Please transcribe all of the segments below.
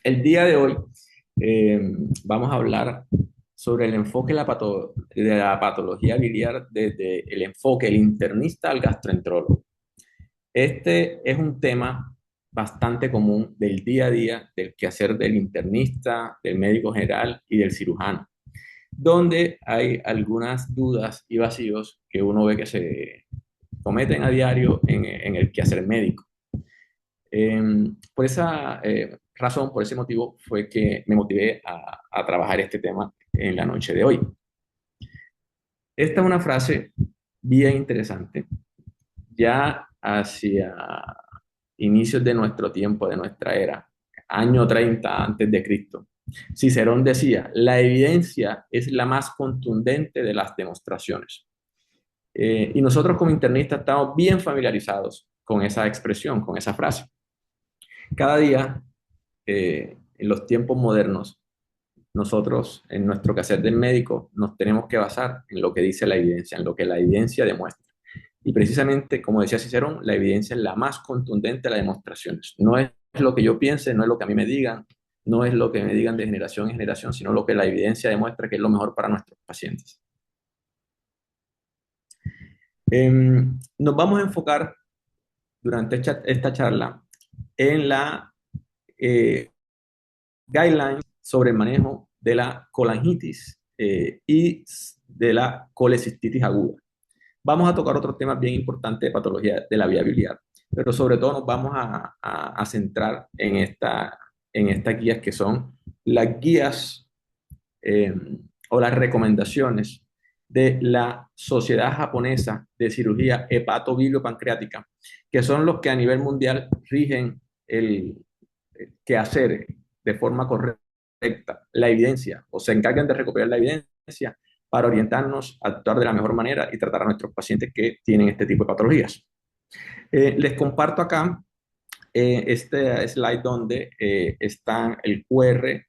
El día de hoy eh, vamos a hablar sobre el enfoque de la patología biliar desde el enfoque del internista al gastroenterólogo. Este es un tema bastante común del día a día, del quehacer del internista, del médico general y del cirujano, donde hay algunas dudas y vacíos que uno ve que se cometen a diario en el quehacer médico. Por esa razón, por ese motivo, fue que me motivé a trabajar este tema en la noche de hoy. Esta es una frase bien interesante. Ya hacia inicios de nuestro tiempo, de nuestra era, año 30 antes de Cristo, Cicerón decía, la evidencia es la más contundente de las demostraciones. Y nosotros como internistas estamos bien familiarizados con esa expresión, con esa frase. Cada día, en los tiempos modernos, nosotros en nuestro quehacer del médico nos tenemos que basar en lo que dice la evidencia, en lo que la evidencia demuestra. Y precisamente, como decía Cicerón, la evidencia es la más contundente de las demostraciones. No es lo que yo piense, no es lo que a mí me digan, no es lo que me digan de generación en generación, sino lo que la evidencia demuestra que es lo mejor para nuestros pacientes. Nos vamos a enfocar durante esta charla en la eh, guidelines sobre el manejo de la colangitis y de la colecistitis aguda. Vamos a tocar otros temas bien importantes de patología de la vía biliar, pero sobre todo nos vamos a centrar en estas guías que son las guías eh, o las recomendaciones de la Sociedad Japonesa de Cirugía Hepatobiliopancreática, que son los que a nivel mundial rigen el quehacer de forma correcta, la evidencia, o se encargan de recopilar la evidencia para orientarnos a actuar de la mejor manera y tratar a nuestros pacientes que tienen este tipo de patologías. Les comparto acá este slide donde está el QR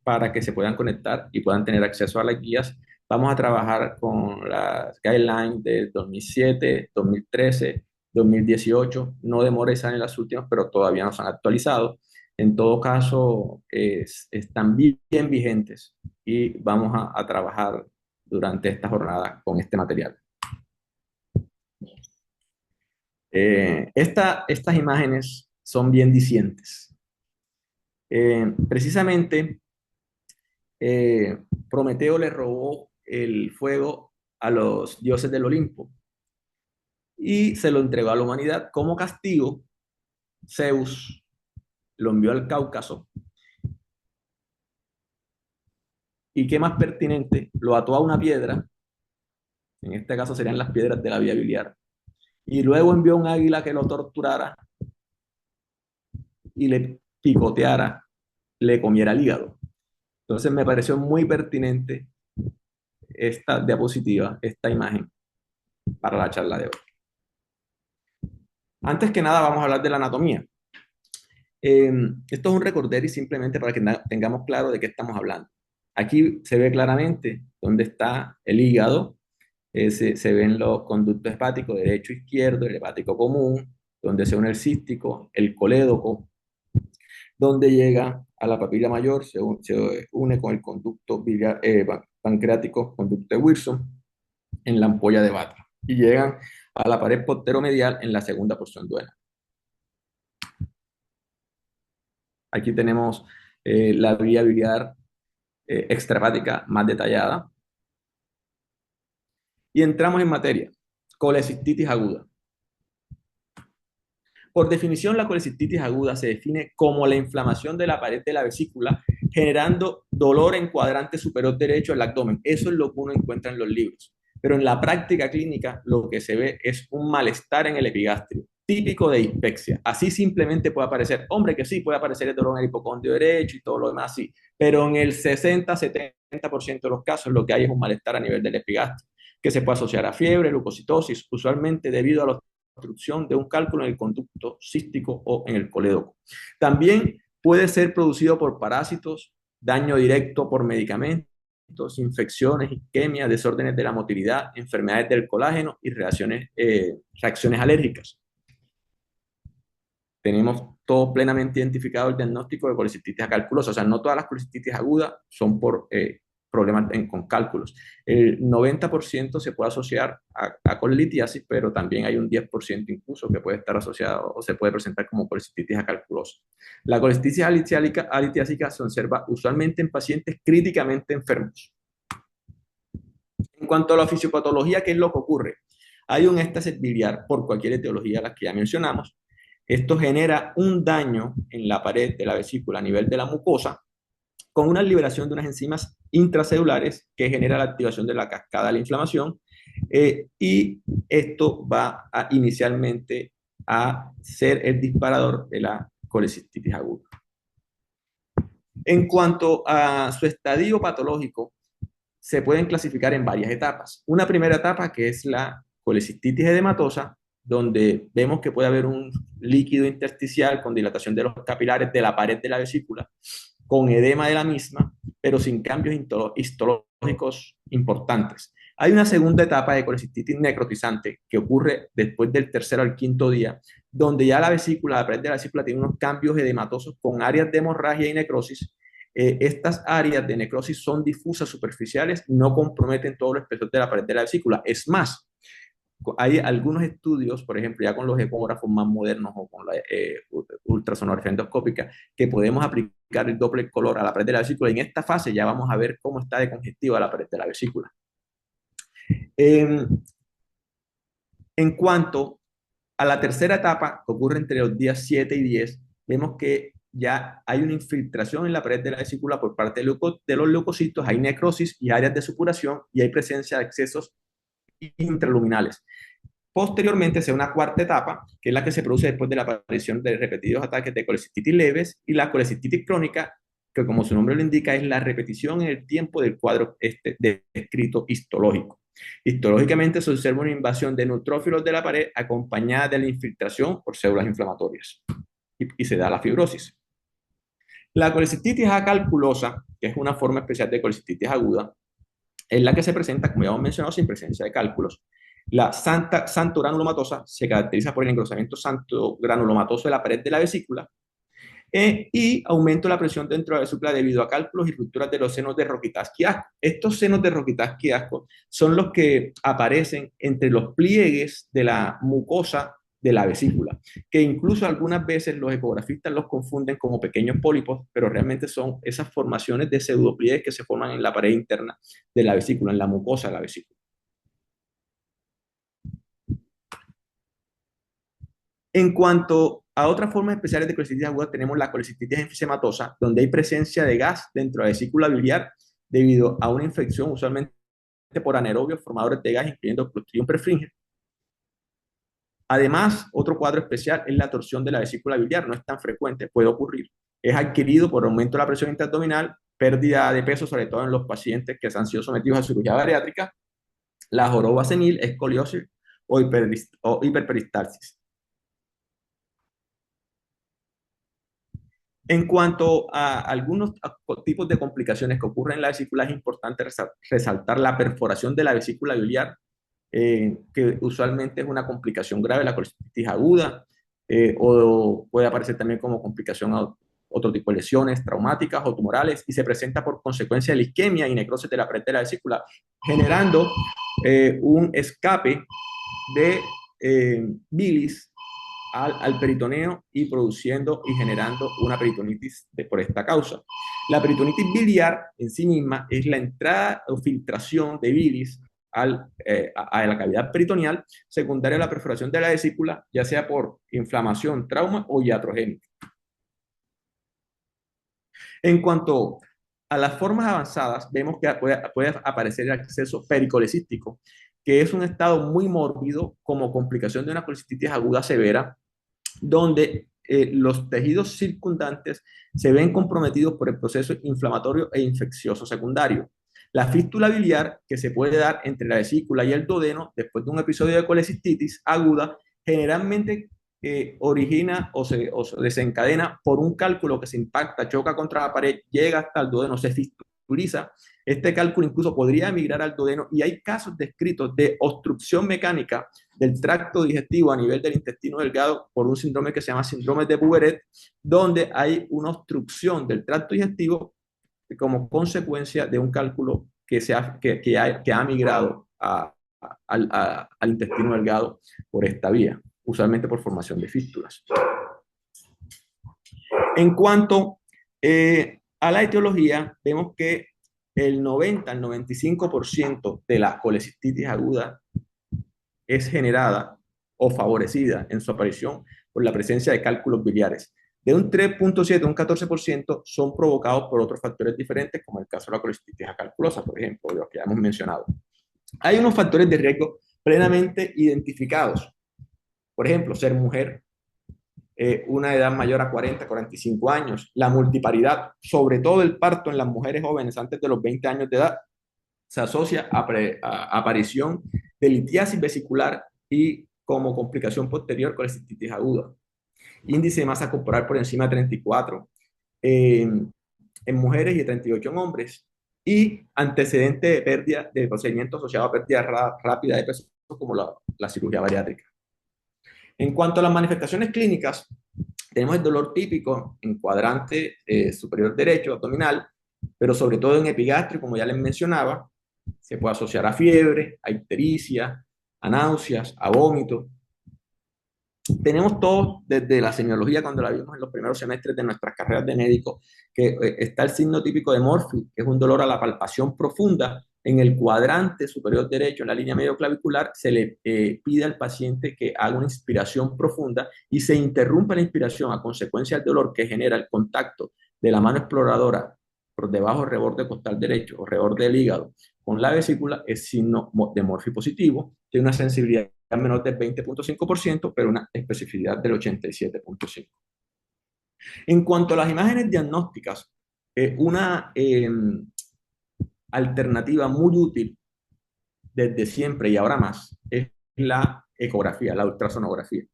para que se puedan conectar y puedan tener acceso a las guías. Vamos a trabajar con las guidelines de 2007, 2013, 2018. No demora y salen las últimas, pero todavía no se han actualizado. En todo caso, están bien vigentes y vamos a trabajar durante esta jornada con este material. Estas imágenes son bien dicientes. Precisamente, eh, Prometeo le robó el fuego a los dioses del Olimpo y se lo entregó a la humanidad. Como castigo, Zeus lo envió al Cáucaso y, qué más pertinente, lo ató a una piedra, en este caso serían las piedras de la vía biliar, y luego envió un águila que lo torturara y le picoteara, le comiera el hígado. Entonces me pareció muy pertinente esta diapositiva, esta imagen para la charla de hoy. Antes que nada vamos a hablar de la anatomía. Eh, Esto es un recorder y simplemente para que tengamos claro de qué estamos hablando. Aquí se ve claramente dónde está el hígado, se ven los conductos hepáticos derecho e izquierdo, el hepático común, donde se une el cístico, el colédoco, donde llega a la papila mayor, se une con el conducto pancreático, conducto de Wilson, en la ampolla de Batra, y llegan a la pared posteromedial en la segunda porción duena. Aquí tenemos la vía biliar extrahepática más detallada. Y entramos en materia. Colecistitis aguda. Por definición, la colecistitis aguda se define como la inflamación de la pared de la vesícula generando dolor en cuadrante superior derecho del abdomen. Eso es lo que uno encuentra en los libros. Pero en la práctica clínica lo que se ve es un malestar en el epigastrio, típico de dispepsia. Así simplemente puede aparecer, hombre, que sí, puede aparecer el dolor en el hipocondrio derecho y todo lo demás, sí. Pero en el 60-70% de los casos lo que hay es un malestar a nivel del epigastrio, que se puede asociar a fiebre, leucocitosis, usualmente debido a los obstrucción de un cálculo en el conducto cístico o en el colédoco. También puede ser producido por parásitos, daño directo por medicamentos, infecciones, isquemia, desórdenes de la motilidad, enfermedades del colágeno y reacciones alérgicas. tenemos todo plenamente identificado el diagnóstico de colecistitis acalculosa. O sea, no todas las colecistitis agudas son por problemas con cálculos. El 90% se puede asociar a colelitiasis, pero también hay un 10% incluso que puede estar asociado o se puede presentar como colecistitis acalculosa. La colecistitis alitiásica se observa usualmente en pacientes críticamente enfermos. En cuanto a la fisiopatología, ¿qué es lo que ocurre? Hay un éxtasis biliar por cualquier etiología, las que ya mencionamos. Esto genera un daño en la pared de la vesícula a nivel de la mucosa, con una liberación de unas enzimas intracelulares que genera la activación de la cascada de la inflamación, y esto va a inicialmente a ser el disparador de la colecistitis aguda. En cuanto a su estadio patológico, se pueden clasificar en varias etapas. Una primera etapa que es la colecistitis edematosa, donde vemos que puede haber un líquido intersticial con dilatación de los capilares de la pared de la vesícula, con edema de la misma, pero sin cambios histológicos importantes. Hay una segunda etapa de colecistitis necrotizante que ocurre después del tercero al quinto día, donde ya la vesícula, la pared de la vesícula tiene unos cambios edematosos con áreas de hemorragia y necrosis. Estas áreas de necrosis son difusas, superficiales, no comprometen todo el espesor de la pared de la vesícula. Es más, hay algunos estudios, por ejemplo, ya con los ecógrafos más modernos o con la ultrasonografía endoscópica, que podemos aplicar el Doppler color a la pared de la vesícula. En esta fase ya vamos a ver cómo está de congestiva la pared de la vesícula. En cuanto a la tercera etapa, que ocurre entre los días 7 y 10, vemos que ya hay una infiltración en la pared de la vesícula por parte de los leucocitos, hay necrosis y áreas de supuración y hay presencia de excesos intraluminales. Posteriormente se da una cuarta etapa, que es la que se produce después de la aparición de repetidos ataques de colecistitis leves y la colecistitis crónica, que como su nombre lo indica, es la repetición en el tiempo del cuadro descrito histológico. Histológicamente se observa una invasión de neutrófilos de la pared acompañada de la infiltración por células inflamatorias y se da la fibrosis. La colecistitis acalculosa, que es una forma especial de colecistitis aguda, es la que se presenta, como ya hemos mencionado, sin presencia de cálculos. La santo-granulomatosa se caracteriza por el engrosamiento santo-granulomatoso de la pared de la vesícula, y aumento de la presión dentro de la vesícula debido a cálculos y rupturas de los senos de Rokitansky-Asko. Estos senos de Rokitansky-Asko son los que aparecen entre los pliegues de la mucosa de la vesícula, que incluso algunas veces los ecografistas los confunden como pequeños pólipos, pero realmente son esas formaciones de pseudopliegues que se forman en la pared interna de la vesícula, en la mucosa de la vesícula. En cuanto a otras formas especiales de colecistitis aguda, tenemos la colecistitis enfisematosa, donde hay presencia de gas dentro de la vesícula biliar debido a una infección usualmente por anaerobios formadores de gas, incluyendo Clostridium perfringens. Además, otro cuadro especial es la torsión de la vesícula biliar, no es tan frecuente, puede ocurrir. Es adquirido por aumento de la presión intraabdominal, pérdida de peso, sobre todo en los pacientes que han sido sometidos a cirugía bariátrica, la joroba senil, escoliosis o hiperperistalsis. En cuanto a algunos tipos de complicaciones que ocurren en la vesícula, es importante resaltar la perforación de la vesícula biliar, que usualmente es una complicación grave, la colecistitis aguda, o puede aparecer también como complicación a otro tipo de lesiones traumáticas o tumorales, y se presenta por consecuencia de la isquemia y necrosis de la pared de la vesícula, generando un escape de bilis al peritoneo y produciendo y generando una peritonitis por esta causa. La peritonitis biliar en sí misma es la entrada o filtración de bilis a la cavidad peritoneal secundaria a la perforación de la vesícula, ya sea por inflamación, trauma o iatrogénica. En cuanto a las formas avanzadas, vemos que puede aparecer el acceso pericolecístico, que es un estado muy mórbido como complicación de una colecistitis aguda severa, donde los tejidos circundantes se ven comprometidos por el proceso inflamatorio e infeccioso secundario. La fístula biliar, que se puede dar entre la vesícula y el duodeno después de un episodio de colecistitis aguda, generalmente origina o se desencadena por un cálculo que se impacta, choca contra la pared, llega hasta el duodeno, se fistula miniaturiza, este cálculo incluso podría migrar al duodeno y hay casos descritos de obstrucción mecánica del tracto digestivo a nivel del intestino delgado por un síndrome que se llama síndrome de Bourret, donde hay una obstrucción del tracto digestivo como consecuencia de un cálculo que ha migrado al intestino delgado por esta vía, usualmente por formación de fístulas. En cuanto a la etiología, vemos que el 90 al 95% de la colecistitis aguda es generada o favorecida en su aparición por la presencia de cálculos biliares. De un 3.7 a un 14% son provocados por otros factores diferentes, como el caso de la colecistitis acalculosa, por ejemplo, de los que ya hemos mencionado. Hay unos factores de riesgo plenamente identificados. Por ejemplo, ser mujer, una edad mayor a 40, 45 años, la multiparidad, sobre todo el parto en las mujeres jóvenes antes de los 20 años de edad, se asocia a aparición de litiasis vesicular y como complicación posterior con la cistitis aguda. Índice de masa corporal por encima de 34 en mujeres y de 38 en hombres, y antecedente de pérdida de procedimiento asociado a pérdida rápida de peso como la cirugía bariátrica. En cuanto a las manifestaciones clínicas, tenemos el dolor típico en cuadrante superior derecho, abdominal, pero sobre todo en epigastrio, como ya les mencionaba. Se puede asociar a fiebre, a ictericia, a náuseas, a vómito. Tenemos todos, desde la semiología, cuando la vimos en los primeros semestres de nuestras carreras de médico, que está el signo típico de Murphy, que es un dolor a la palpación profunda. En el cuadrante superior derecho, en la línea medio clavicular, se le pide al paciente que haga una inspiración profunda y se interrumpe la inspiración a consecuencia del dolor que genera el contacto de la mano exploradora por debajo del reborde costal derecho o reborde del hígado con la vesícula, es signo de Murphy positivo, tiene una sensibilidad menor del 20.5%, pero una especificidad del 87.5%. En cuanto a las imágenes diagnósticas, una alternativa muy útil desde siempre y ahora más es la ecografía, la ultrasonografía.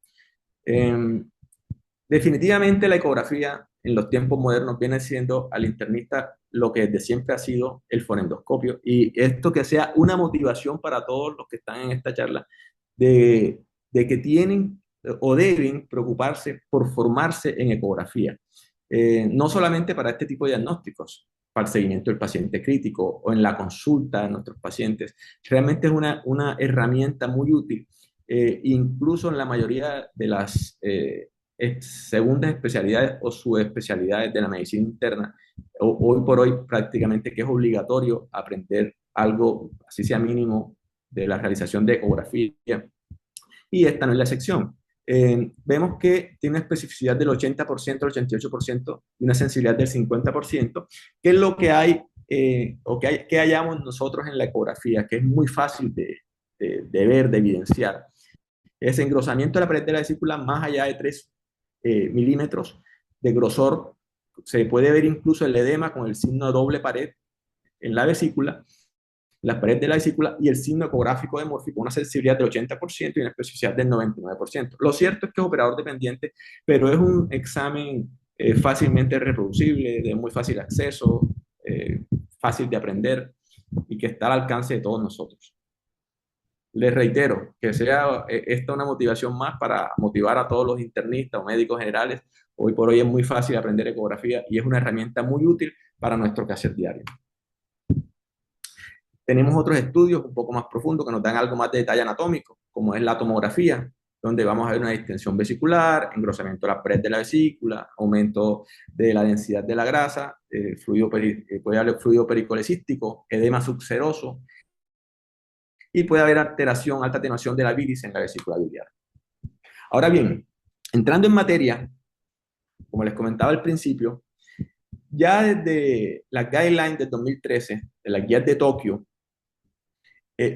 Definitivamente la ecografía en los tiempos modernos viene siendo al internista lo que desde siempre ha sido el fonendoscopio, y esto que sea una motivación para todos los que están en esta charla de que tienen o deben preocuparse por formarse en ecografía, no solamente para este tipo de diagnósticos, para el seguimiento del paciente crítico o en la consulta de nuestros pacientes. Realmente es una herramienta muy útil, incluso en la mayoría de las segundas especialidades o subespecialidades de la medicina interna. Hoy por hoy prácticamente que es obligatorio aprender algo, así sea mínimo, de la realización de ecografía, y esta no es la excepción. Vemos que tiene una especificidad del 80%, 88% y una sensibilidad del 50%, que es lo que hay que hallamos nosotros en la ecografía, que es muy fácil de ver, de evidenciar. Es engrosamiento de la pared de la vesícula más allá de 3 milímetros de grosor. Se puede ver incluso el edema con el signo de doble pared en la vesícula, la pared de la vesícula, y el signo ecográfico de Murphy con una sensibilidad del 80% y una especificidad del 99%. Lo cierto es que es operador dependiente, pero es un examen fácilmente reproducible, de muy fácil acceso, fácil de aprender y que está al alcance de todos nosotros. Les reitero que sea esta una motivación más para motivar a todos los internistas o médicos generales. Hoy por hoy es muy fácil aprender ecografía y es una herramienta muy útil para nuestro quehacer diario. Tenemos otros estudios un poco más profundos que nos dan algo más de detalle anatómico, como es la tomografía, donde vamos a ver una distensión vesicular, engrosamiento de la pared de la vesícula, aumento de la densidad de la grasa, puede haber fluido pericolecístico, edema subseroso, y puede haber alteración, alta atenuación de la bilis en la vesícula biliar. Ahora bien, entrando en materia, como les comentaba al principio, ya desde las guidelines del 2013, de las guías de Tokio,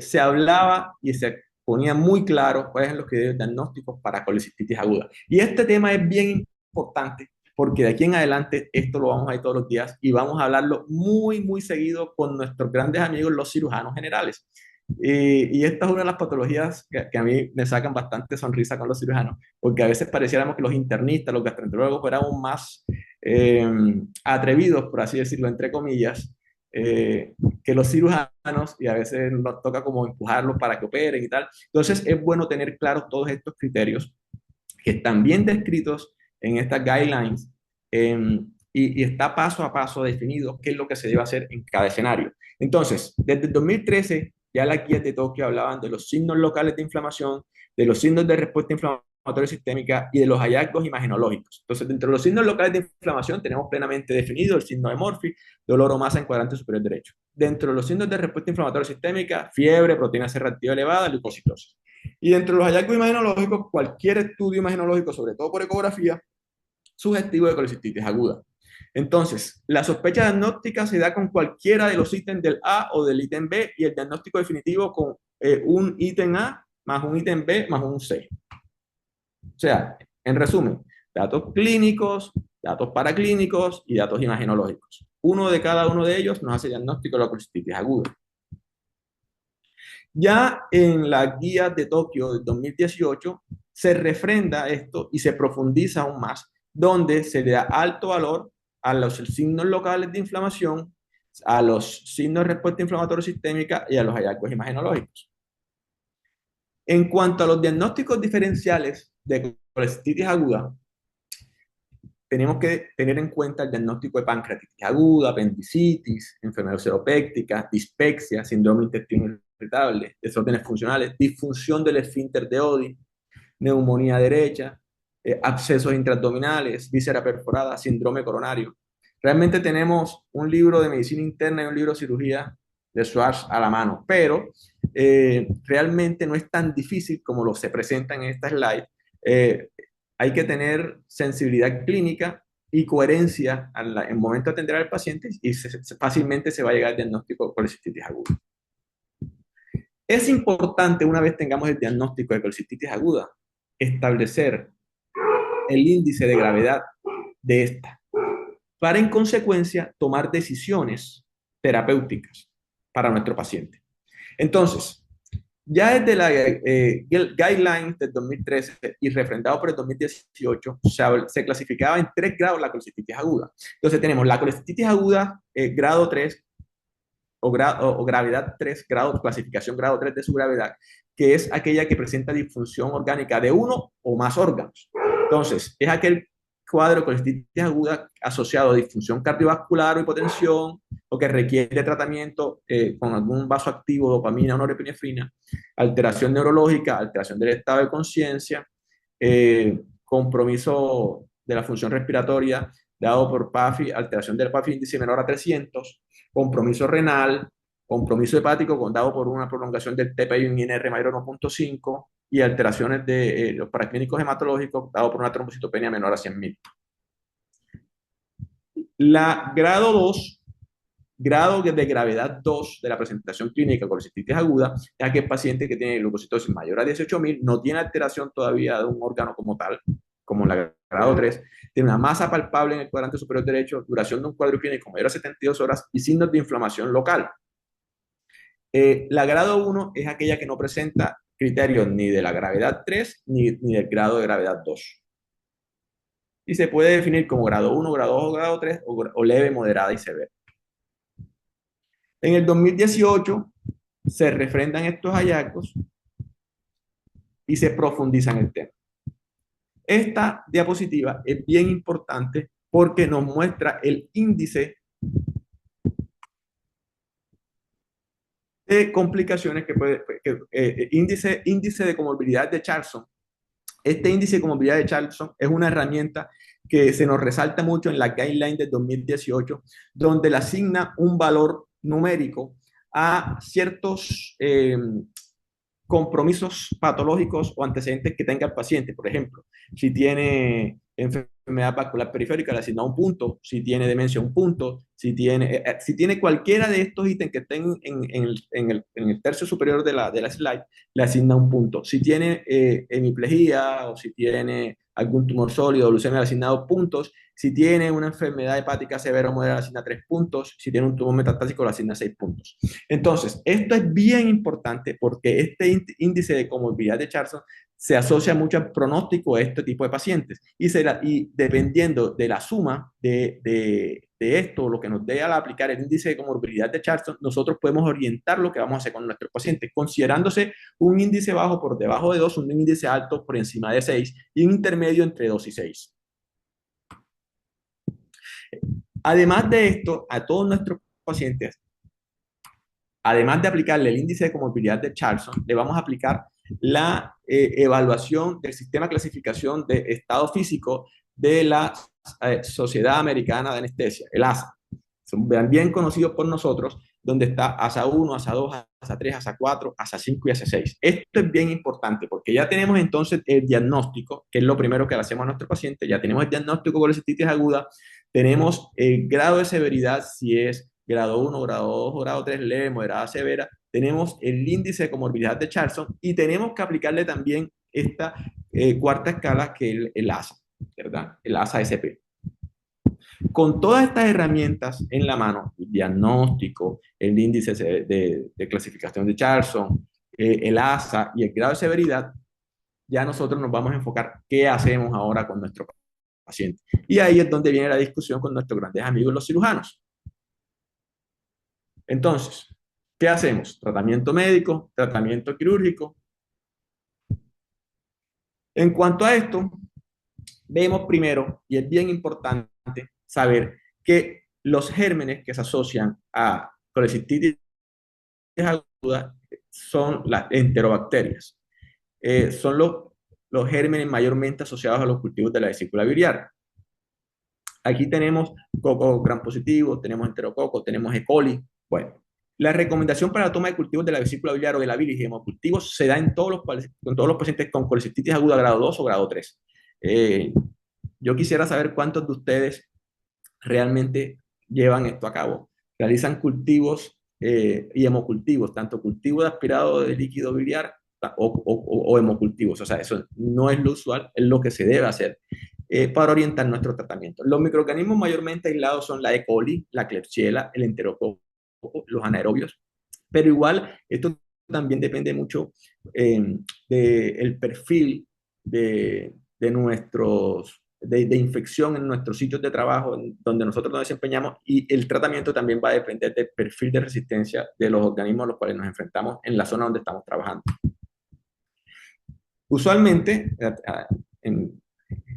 se hablaba y se ponía muy claro cuáles son los criterios diagnósticos para colecistitis aguda. Y este tema es bien importante porque de aquí en adelante esto lo vamos a ver todos los días y vamos a hablarlo muy, muy seguido con nuestros grandes amigos, los cirujanos generales. Y esta es una de las patologías que a mí me sacan bastante sonrisa con los cirujanos, porque a veces pareciéramos que los internistas, los gastroenterólogos, éramos más atrevidos, por así decirlo, entre comillas, que los cirujanos, y a veces nos toca como empujarlos para que operen y tal. Entonces es bueno tener claros todos estos criterios que están bien descritos en estas guidelines, y está paso a paso definido qué es lo que se debe hacer en cada escenario. Entonces, desde el 2013 ya las guías de Tokio hablaban de los signos locales de inflamación, de los signos de respuesta inflamatoria sistémica y de los hallazgos imagenológicos. Entonces, dentro de los signos locales de inflamación tenemos plenamente definido el signo de Murphy, dolor o masa en cuadrante superior derecho. Dentro de los signos de respuesta inflamatoria sistémica, fiebre, proteína C reactiva elevada, leucocitosis. Y dentro de los hallazgos imagenológicos, cualquier estudio imagenológico, sobre todo por ecografía, sugestivo de colecistitis aguda. Entonces, la sospecha diagnóstica se da con cualquiera de los ítems del A o del ítem B, y el diagnóstico definitivo con un ítem A más un ítem B más un C. O sea, en resumen, datos clínicos, datos paraclínicos y datos imagenológicos. Uno de cada uno de ellos nos hace diagnóstico de la colecistitis aguda. Ya en la guía de Tokio del 2018 se refrenda esto y se profundiza aún más, donde se le da alto valor a los signos locales de inflamación, a los signos de respuesta inflamatoria sistémica y a los hallazgos imagenológicos. En cuanto a los diagnósticos diferenciales de colecistitis aguda, tenemos que tener en cuenta el diagnóstico de pancreatitis aguda, apendicitis, enfermedad seropéctica, dispepsia, síndrome intestinal irritable, desórdenes funcionales, disfunción del esfínter de Oddi, neumonía derecha, abscesos intraabdominales, víscera perforada, síndrome coronario. Realmente tenemos un libro de medicina interna y un libro de cirugía de Schwartz a la mano, pero realmente no es tan difícil como lo se presenta en esta slide. Hay que tener sensibilidad clínica y coherencia en el momento de atender al paciente, y fácilmente se va a llegar al diagnóstico de colecistitis aguda. Es importante, una vez tengamos el diagnóstico de colecistitis aguda, establecer el índice de gravedad de esta, para en consecuencia tomar decisiones terapéuticas para nuestro paciente. Entonces, ya desde la guidelines del 2013 y refrendado por el 2018, se clasificaba en 3 grados la colecistitis aguda. Entonces tenemos la colecistitis aguda grado 3 o gravedad 3, clasificación grado 3 de su gravedad, que es aquella que presenta disfunción orgánica de uno o más órganos. Entonces, es aquel cuadro de colecistitis aguda asociado a disfunción cardiovascular o hipotensión, o que requiere tratamiento con algún vasoactivo, dopamina o norepinefrina, alteración neurológica, alteración del estado de conciencia, compromiso de la función respiratoria dado por PAFI, alteración del PAFI índice menor a 300, compromiso renal, compromiso hepático dado por una prolongación del TPI-INR mayor a 1.5, y alteraciones de los paraclínicos hematológicos dado por una trombocitopenia menor a 100.000. La grado 2, grado de gravedad 2 de la presentación clínica con colecistitis aguda, es aquel paciente que tiene glucositosis mayor a 18.000, no tiene alteración todavía de un órgano como tal, como la grado 3, tiene una masa palpable en el cuadrante superior derecho, duración de un cuadro clínico mayor a 72 horas y signos de inflamación local. La grado 1 es aquella que no presenta criterios ni de la gravedad 3 ni del grado de gravedad 2. Y se puede definir como grado 1, grado 2 o grado 3, o leve, moderada y severa. En el 2018 se refrendan estos hallazgos y se profundiza en el tema. Esta diapositiva es bien importante porque nos muestra el índice de complicaciones índice de comorbilidad de Charlson. Este índice de comorbilidad de Charlson es una herramienta que se nos resalta mucho en la guideline del 2018, donde le asigna un valor numérico a ciertos compromisos patológicos o antecedentes que tenga el paciente. Por ejemplo, si tiene enfermedad vascular periférica, le asigna un punto; si tiene demencia, un punto; si tiene cualquiera de estos ítems que estén en el tercio superior de la slide, le asigna un punto. Si tiene hemiplegia, o si tiene algún tumor sólido o leucemia, le asigna 2 puntos. Si tiene una enfermedad hepática severa o moderada, le asigna 3 puntos. Si tiene un tumor metastásico, le asigna 6 puntos. Entonces, esto es bien importante porque este índice de comorbilidad de Charlson se asocia mucho al pronóstico de este tipo de pacientes, y dependiendo de la suma de de esto, lo que nos dé al aplicar el índice de comorbilidad de Charlson, nosotros podemos orientar lo que vamos a hacer con nuestros pacientes, considerándose un índice bajo por debajo de 2, un índice alto por encima de 6 y un intermedio entre 2 y 6. Además de esto, a todos nuestros pacientes, además de aplicarle el índice de comorbilidad de Charlson, le vamos a aplicar la evaluación del sistema de clasificación de estado físico de la Sociedad Americana de Anestesia, el ASA. Son bien conocidos por nosotros, donde está ASA 1, ASA 2, ASA 3, ASA 4, ASA 5 y ASA 6. Esto es bien importante porque ya tenemos entonces el diagnóstico, que es lo primero que le hacemos a nuestro paciente, ya tenemos el diagnóstico con colecistitis aguda, tenemos el grado de severidad, si es grado 1, grado 2 o grado 3 leve, moderada, severa, tenemos el índice de comorbilidad de Charlson y tenemos que aplicarle también esta cuarta escala que es el ASA, ¿verdad? El ASA-SP. Con todas estas herramientas en la mano, el diagnóstico, el índice de clasificación de Charlson, el ASA y el grado de severidad, ya nosotros nos vamos a enfocar qué hacemos ahora con nuestro paciente. Y ahí es donde viene la discusión con nuestros grandes amigos los cirujanos. Entonces, ¿qué hacemos? Tratamiento médico, tratamiento quirúrgico. En cuanto a esto, vemos primero, y es bien importante saber que los gérmenes que se asocian a colecistitis aguda son las enterobacterias. Son los gérmenes mayormente asociados a los cultivos de la vesícula biliar. Aquí tenemos coco gram positivo, tenemos enterococo, tenemos E. coli. Bueno, la recomendación para la toma de cultivos de la vesícula biliar o de la bilis y hemocultivos se da en todos los pacientes con colecistitis aguda grado 2 o grado 3. Yo quisiera saber cuántos de ustedes realmente llevan esto a cabo. Realizan cultivos y hemocultivos, tanto cultivo de aspirado de líquido biliar o hemocultivos. O sea, eso no es lo usual, es lo que se debe hacer para orientar nuestro tratamiento. Los microorganismos mayormente aislados son la E. coli, la Klebsiella, el enterococo, los anaerobios, pero igual esto también depende mucho del perfil de nuestros de infección en nuestros sitios de trabajo donde nosotros nos desempeñamos y el tratamiento también va a depender del perfil de resistencia de los organismos a los cuales nos enfrentamos en la zona donde estamos trabajando. Usualmente,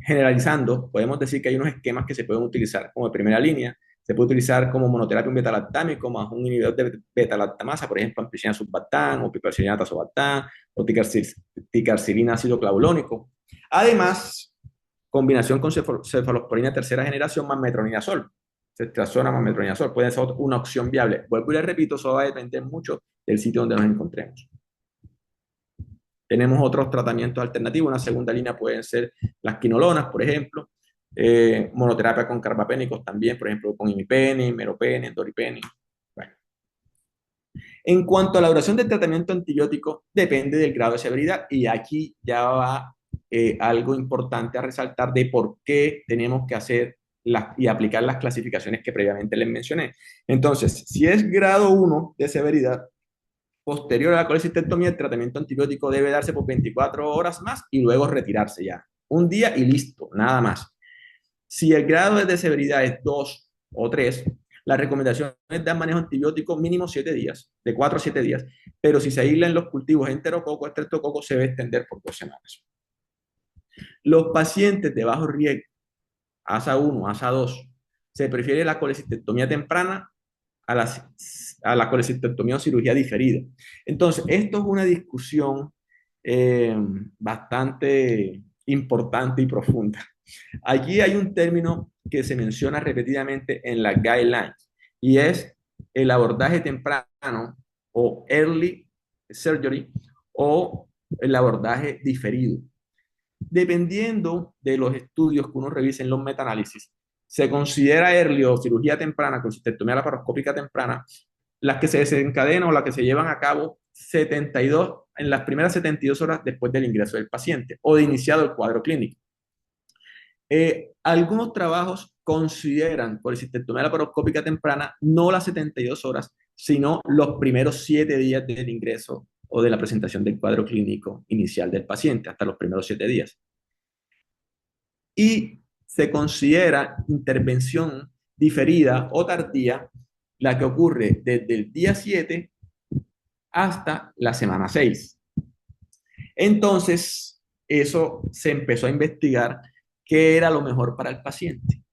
generalizando, podemos decir que hay unos esquemas que se pueden utilizar como de primera línea. Se puede utilizar como monoterapia un beta-lactámico más un inhibidor de beta-lactamasa, por ejemplo, ampicilina sulbactam o piperacilina tazobactam o ticarcilina ácido clavulónico. Además, combinación con cefalosporina tercera generación más metronidazol. Ceftriaxona más metronidazol puede ser una opción viable. Vuelvo y les repito, eso va a depender mucho del sitio donde nos encontremos. Tenemos otros tratamientos alternativos. Una segunda línea pueden ser las quinolonas, por ejemplo. Monoterapia con carbapénicos también, por ejemplo, con imipenem, meropenem, doripenem. Bueno. En cuanto a la duración del tratamiento antibiótico, depende del grado de severidad. Y aquí ya va algo importante a resaltar de por qué tenemos que hacer y aplicar las clasificaciones que previamente les mencioné. Entonces, si es grado 1 de severidad, posterior a la colecistectomía, el tratamiento antibiótico debe darse por 24 horas más y luego retirarse ya. Un día y listo, nada más. Si el grado de severidad es 2 o 3, la recomendación es dar manejo antibiótico mínimo 7 días, de 4 a 7 días, pero si se aíslan los cultivos enterococo, estreptococo, se debe extender por 2 semanas. Los pacientes de bajo riesgo, ASA 1, ASA 2, se prefiere la colecistectomía temprana a la colecistectomía o cirugía diferida. Entonces, esto es una discusión bastante importante y profunda. Aquí hay un término que se menciona repetidamente en las guidelines y es el abordaje temprano o early surgery o el abordaje diferido. Dependiendo de los estudios que uno revise en los metaanálisis, se considera early o cirugía temprana, con cistectomía laparoscópica temprana, las que se desencadenan o las que se llevan a cabo 72, en las primeras 72 horas después del ingreso del paciente o de iniciado el cuadro clínico. Algunos trabajos consideran colecistectomía laparoscópica temprana no las 72 horas, sino los primeros 7 días del ingreso o de la presentación del cuadro clínico inicial del paciente, hasta los primeros 7 días. Y se considera intervención diferida o tardía, la que ocurre desde el día 7 hasta la semana 6. Entonces, eso se empezó a investigar qué era lo mejor para el paciente.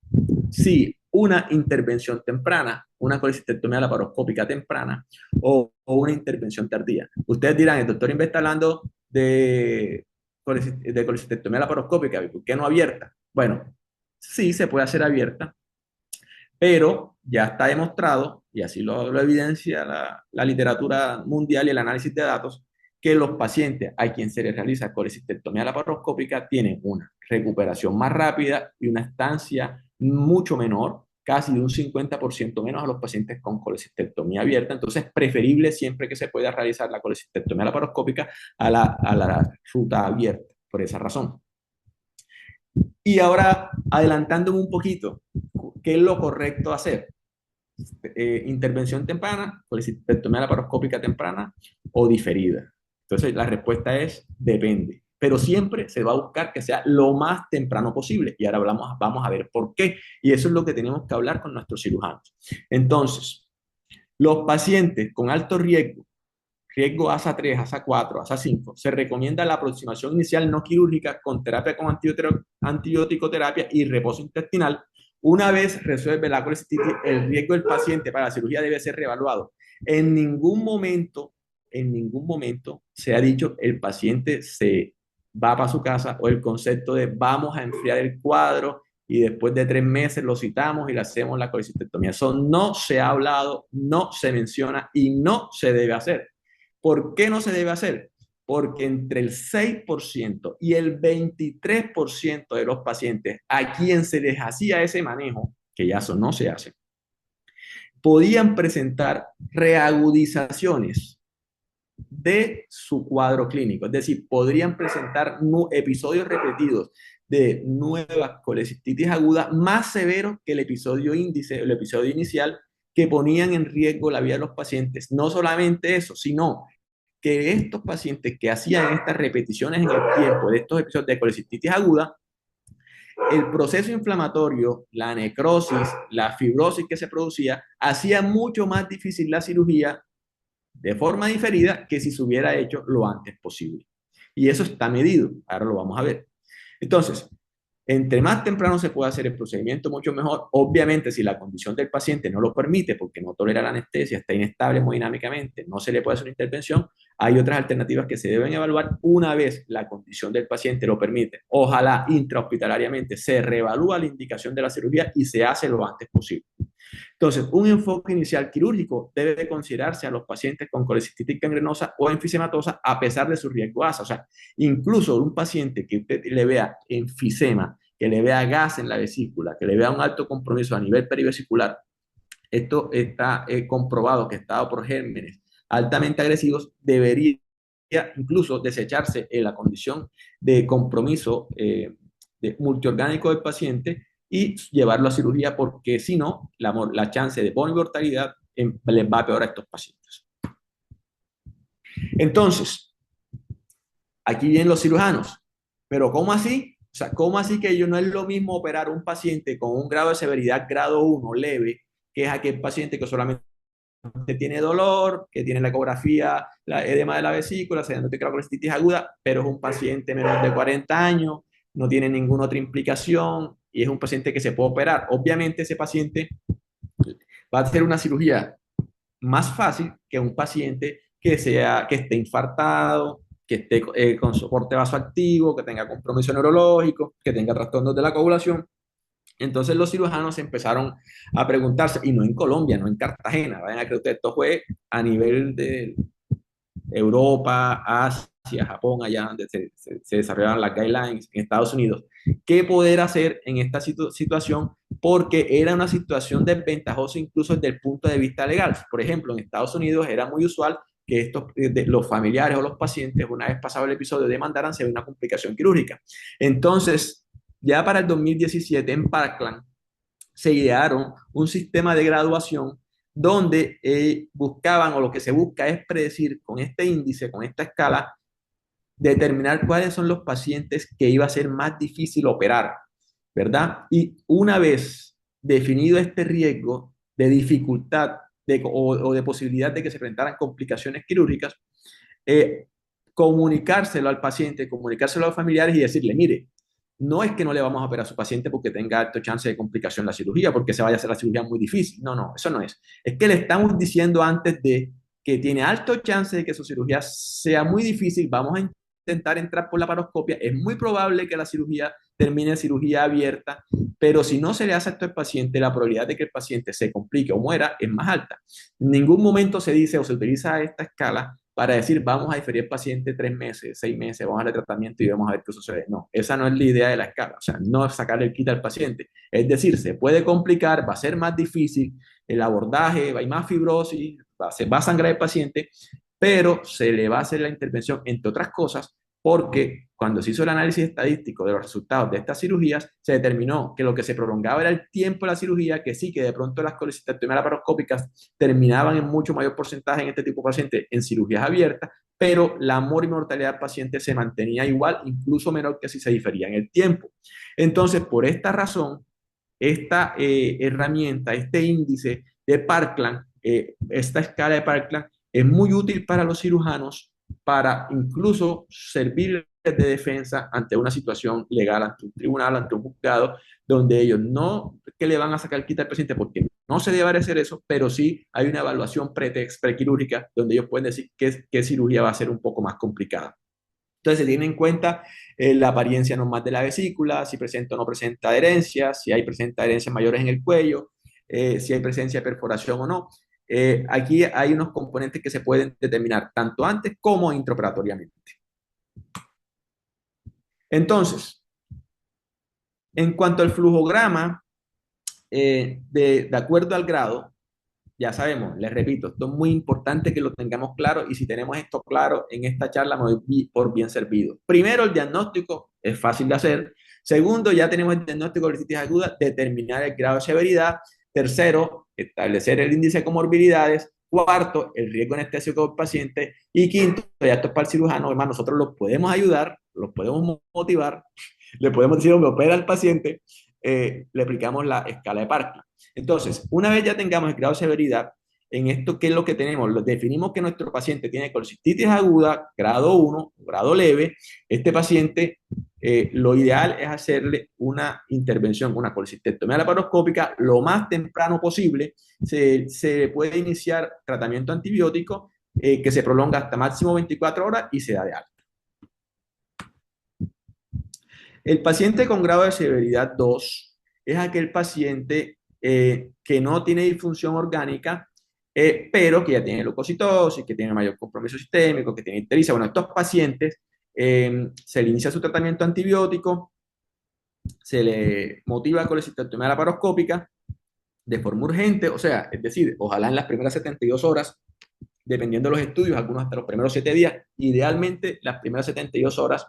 Si una intervención temprana, una colecistectomía laparoscópica temprana o una intervención tardía. Ustedes dirán, el doctor Inve está hablando de colecistectomía laparoscópica, ¿por qué no abierta? Bueno, sí se puede hacer abierta, pero ya está demostrado, y así lo evidencia la literatura mundial y el análisis de datos, que los pacientes a quien se les realiza colecistectomía laparoscópica tienen una recuperación más rápida y una estancia mucho menor, casi de un 50% menos a los pacientes con colecistectomía abierta. Entonces, es preferible siempre que se pueda realizar la colecistectomía laparoscópica a la ruta abierta, por esa razón. Y ahora, adelantándome un poquito, ¿qué es lo correcto hacer? Intervención temprana, colecistectomía laparoscópica temprana o diferida. Entonces, la respuesta es depende. Pero siempre se va a buscar que sea lo más temprano posible. Y ahora vamos a ver por qué. Y eso es lo que tenemos que hablar con nuestros cirujanos. Entonces, los pacientes con alto riesgo ASA3, ASA4, ASA5, se recomienda la aproximación inicial no quirúrgica con terapia con antibiótico terapia y reposo intestinal. Una vez resuelve la colecistitis, el riesgo del paciente para la cirugía debe ser reevaluado. En ningún momento se ha dicho el paciente se va para su casa o el concepto de vamos a enfriar el cuadro y después de 3 meses lo citamos y le hacemos la colecistectomía. Eso no se ha hablado, no se menciona y no se debe hacer. ¿Por qué no se debe hacer? Porque entre el 6% y el 23% de los pacientes a quien se les hacía ese manejo, que ya eso no se hace, podían presentar reagudizaciones de su cuadro clínico. Es decir, podrían presentar episodios repetidos de nuevas colecistitis agudas más severos que el episodio índice, el episodio inicial, que ponían en riesgo la vida de los pacientes. No solamente eso, sino que estos pacientes que hacían estas repeticiones en el tiempo de estos episodios de colecistitis aguda, el proceso inflamatorio, la necrosis, la fibrosis que se producía, hacía mucho más difícil la cirugía de forma diferida que si se hubiera hecho lo antes posible. Y eso está medido, ahora lo vamos a ver. Entonces, entre más temprano se pueda hacer el procedimiento, mucho mejor. Obviamente, si la condición del paciente no lo permite, porque no tolera la anestesia, está inestable hemodinámicamente, no se le puede hacer una intervención, hay otras alternativas que se deben evaluar una vez la condición del paciente lo permite. Ojalá intrahospitalariamente se reevalúa la indicación de la cirugía y se hace lo antes posible. Entonces, un enfoque inicial quirúrgico debe considerarse a los pacientes con colecistitis gangrenosa o enfisematosa a pesar de su riesgo ASA. O sea, incluso un paciente que usted le vea enfisema, que le vea gas en la vesícula, que le vea un alto compromiso a nivel perivesicular, esto está comprobado que estado por gérmenes altamente agresivos, debería incluso desecharse en la condición de compromiso multiorgánico del paciente y llevarlo a cirugía porque si no, la chance de mortalidad les va a peor a estos pacientes. Entonces, aquí vienen los cirujanos. ¿Pero cómo así? O sea, ¿cómo así que no es lo mismo operar un paciente con un grado de severidad grado 1 leve, que es aquel paciente que solamente tiene dolor, que tiene la ecografía, la edema de la vesícula, se diagnostica la colecistitis aguda, pero es un paciente menor de 40 años, no tiene ninguna otra implicación y es un paciente que se puede operar? Obviamente ese paciente va a hacer una cirugía más fácil que un paciente que esté infartado, que esté con soporte vasoactivo, que tenga compromiso neurológico, que tenga trastornos de la coagulación. Entonces los cirujanos empezaron a preguntarse, y no en Colombia, no en Cartagena, vayan a creer ustedes, esto fue a nivel de Europa, Asia, Japón, allá donde se desarrollaban las guidelines, en Estados Unidos, qué poder hacer en esta situación, porque era una situación desventajosa incluso desde el punto de vista legal. Por ejemplo, en Estados Unidos era muy usual que los familiares o los pacientes, una vez pasado el episodio, demandaran si había una complicación quirúrgica. Entonces, ya para el 2017 en Parkland se idearon un sistema de graduación donde buscaban, o lo que se busca es predecir con este índice, con esta escala, determinar cuáles son los pacientes que iba a ser más difícil operar, ¿verdad? Y una vez definido este riesgo de dificultad o de posibilidad de que se presentaran complicaciones quirúrgicas, eh, comunicárselo al paciente, comunicárselo a los familiares y decirle, mire, no es que no le vamos a operar a su paciente porque tenga alto chance de complicación la cirugía, porque se vaya a hacer la cirugía muy difícil. No, no, eso no es. Es que le estamos diciendo antes de que tiene alto chance de que su cirugía sea muy difícil, vamos a intentar entrar por la paroscopia, es muy probable que la cirugía termine en cirugía abierta, pero si no se le hace esto al paciente, la probabilidad de que el paciente se complique o muera es más alta. En ningún momento se dice o se utiliza esta escala para decir vamos a diferir al paciente 3 meses, 6 meses, vamos a darle tratamiento y vamos a ver qué sucede. No, esa no es la idea de la escala, o sea, no es sacarle el quita al paciente. Es decir, se puede complicar, va a ser más difícil el abordaje, va a ir más fibrosis, va a sangrar el paciente, pero se le va a hacer la intervención, entre otras cosas, porque cuando se hizo el análisis estadístico de los resultados de estas cirugías, se determinó que lo que se prolongaba era el tiempo de la cirugía, que sí, que de pronto las colecistectomías laparoscópicas terminaban en mucho mayor porcentaje en este tipo de pacientes en cirugías abiertas, pero la mortalidad del paciente se mantenía igual, incluso menor que si se difería en el tiempo. Entonces, por esta razón, esta herramienta, este índice de Parkland, esta escala de Parkland, es muy útil para los cirujanos para incluso servir de defensa ante una situación legal, ante un tribunal, ante un juzgado, donde ellos no que le van a sacar quita al paciente porque no se debe hacer eso, pero sí hay una evaluación prequirúrgica donde ellos pueden decir qué cirugía va a ser un poco más complicada. Entonces se tiene en cuenta la apariencia normal de la vesícula, si presenta o no presenta adherencias, si hay presenta adherencias mayores en el cuello, si hay presencia de perforación o no. Aquí hay unos componentes que se pueden determinar tanto antes como intraoperatoriamente. Entonces, en cuanto al flujograma, de acuerdo al grado, ya sabemos, les repito, esto es muy importante que lo tengamos claro y si tenemos esto claro en esta charla me doy por bien servido. Primero, el diagnóstico es fácil de hacer. Segundo, ya tenemos el diagnóstico de colitis aguda, determinar el grado de severidad. Tercero, establecer el índice de comorbilidades. Cuarto, el riesgo anestésico del paciente. Y quinto, ya esto es para el cirujano, además nosotros los podemos ayudar, los podemos motivar, le podemos decir que opera al paciente, le aplicamos la escala de Parkland. Entonces, una vez ya tengamos el grado de severidad, en esto, ¿qué es lo que tenemos? Definimos que nuestro paciente tiene colecistitis aguda, grado 1, grado leve. Este paciente, lo ideal es hacerle una intervención, una colecistectomía laparoscópica lo más temprano posible. Se puede iniciar tratamiento antibiótico que se prolonga hasta máximo 24 horas y se da de alta. El paciente con grado de severidad 2 es aquel paciente que no tiene disfunción orgánica, pero que ya tiene leucocitosis, que tiene mayor compromiso sistémico, que tiene ictericia. Bueno, estos pacientes se le inicia su tratamiento antibiótico, se le motiva con la cistertomía laparoscópica de forma urgente, o sea, es decir, ojalá en las primeras 72 horas, dependiendo de los estudios, algunos hasta los primeros 7 días, idealmente las primeras 72 horas.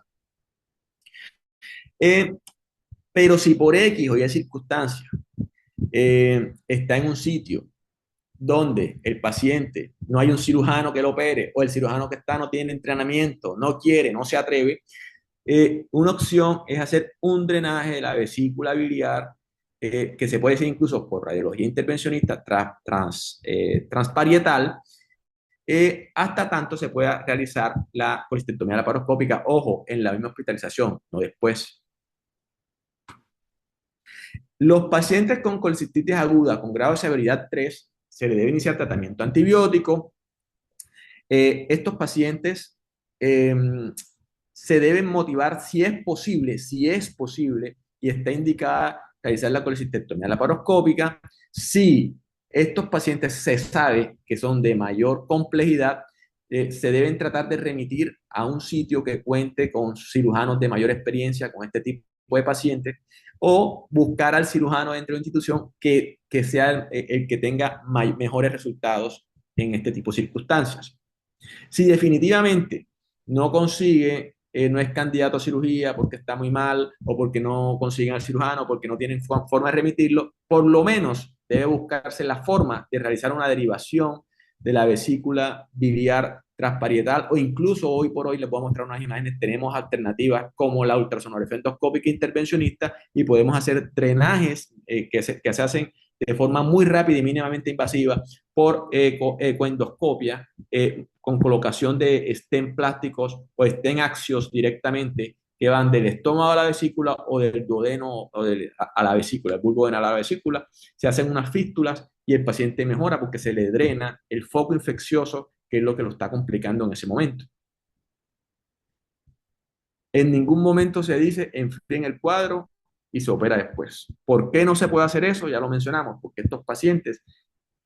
Pero si por X o Y circunstancias está en un sitio donde el paciente no hay un cirujano que lo opere o el cirujano que está no tiene entrenamiento, no quiere, no se atreve, una opción es hacer un drenaje de la vesícula biliar que se puede hacer incluso por radiología intervencionista transparietal hasta tanto se pueda realizar la colestectomía laparoscópica, ojo, en la misma hospitalización, no después. Los pacientes con colecistitis aguda con grado de severidad 3 se le debe iniciar tratamiento antibiótico. Estos pacientes se deben motivar si es posible, y está indicada realizar la colecistectomía laparoscópica. Si estos pacientes se sabe que son de mayor complejidad, se deben tratar de remitir a un sitio que cuente con cirujanos de mayor experiencia con este tipo de pacientes o buscar al cirujano dentro de la institución que sea el que tenga mejores resultados en este tipo de circunstancias. Si definitivamente no consigue, no es candidato a cirugía porque está muy mal o porque no consiguen al cirujano, porque no tienen forma de remitirlo, por lo menos debe buscarse la forma de realizar una derivación de la vesícula biliar transparietal, o incluso hoy por hoy les voy a mostrar unas imágenes, tenemos alternativas como la ultrasonografía endoscópica intervencionista y podemos hacer drenajes que se hacen de forma muy rápida y mínimamente invasiva por ecoendoscopia, con colocación de stent plásticos o stent axios directamente que van del estómago a la vesícula o del duodeno a la vesícula, el bulbo a la vesícula. Se hacen unas fístulas y el paciente mejora porque se le drena el foco infeccioso, que es lo que lo está complicando en ese momento. En ningún momento se dice enfríen el cuadro y se opera después. ¿Por qué no se puede hacer eso? Ya lo mencionamos, porque estos pacientes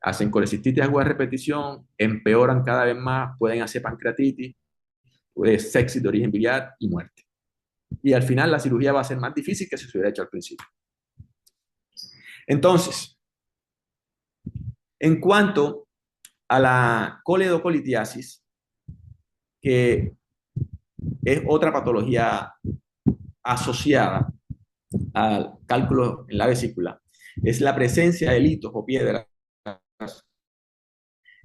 hacen colecistitis aguda de repetición, empeoran cada vez más, pueden hacer pancreatitis, sepsis de origen biliar y muerte. Y al final la cirugía va a ser más difícil que si se hubiera hecho al principio. Entonces, en cuanto a la coledocolitiasis, que es otra patología asociada al cálculo en la vesícula, es la presencia de litos o piedras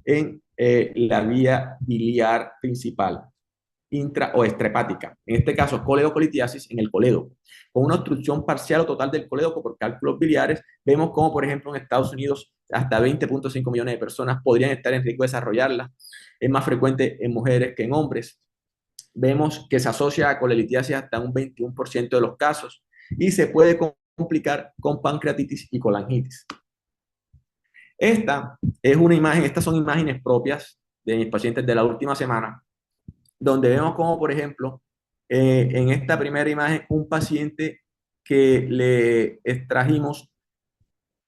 en la vía biliar principal, intra o extrahepática. En este caso, coledocolitiasis en el colédoco. Con una obstrucción parcial o total del colédoco por cálculos biliares, vemos como, por ejemplo, en Estados Unidos, hasta 20.5 millones de personas podrían estar en riesgo de desarrollarla. Es más frecuente en mujeres que en hombres. Vemos que se asocia a colelitiasis hasta un 21% de los casos y se puede complicar con pancreatitis y colangitis. Estas son imágenes propias de mis pacientes de la última semana, donde vemos como, por ejemplo, en esta primera imagen, un paciente que le extrajimos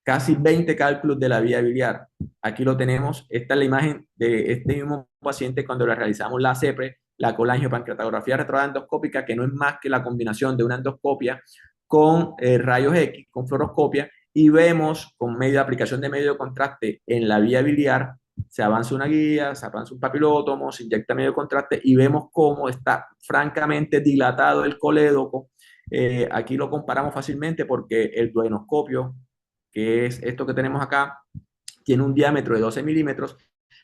casi 20 cálculos de la vía biliar. Aquí lo tenemos. Esta es la imagen de este mismo paciente cuando le realizamos la CEPRE, la colangiopancreatografía retrógrada endoscópica, que no es más que la combinación de una endoscopia con rayos X, con fluoroscopia, y vemos con medio aplicación de medio de contraste en la vía biliar, se avanza una guía, se avanza un papilótomo, se inyecta medio de contraste y vemos cómo está francamente dilatado el colédoco. Aquí lo comparamos fácilmente porque el duodenoscopio, que es esto que tenemos acá, tiene un diámetro de 12 milímetros,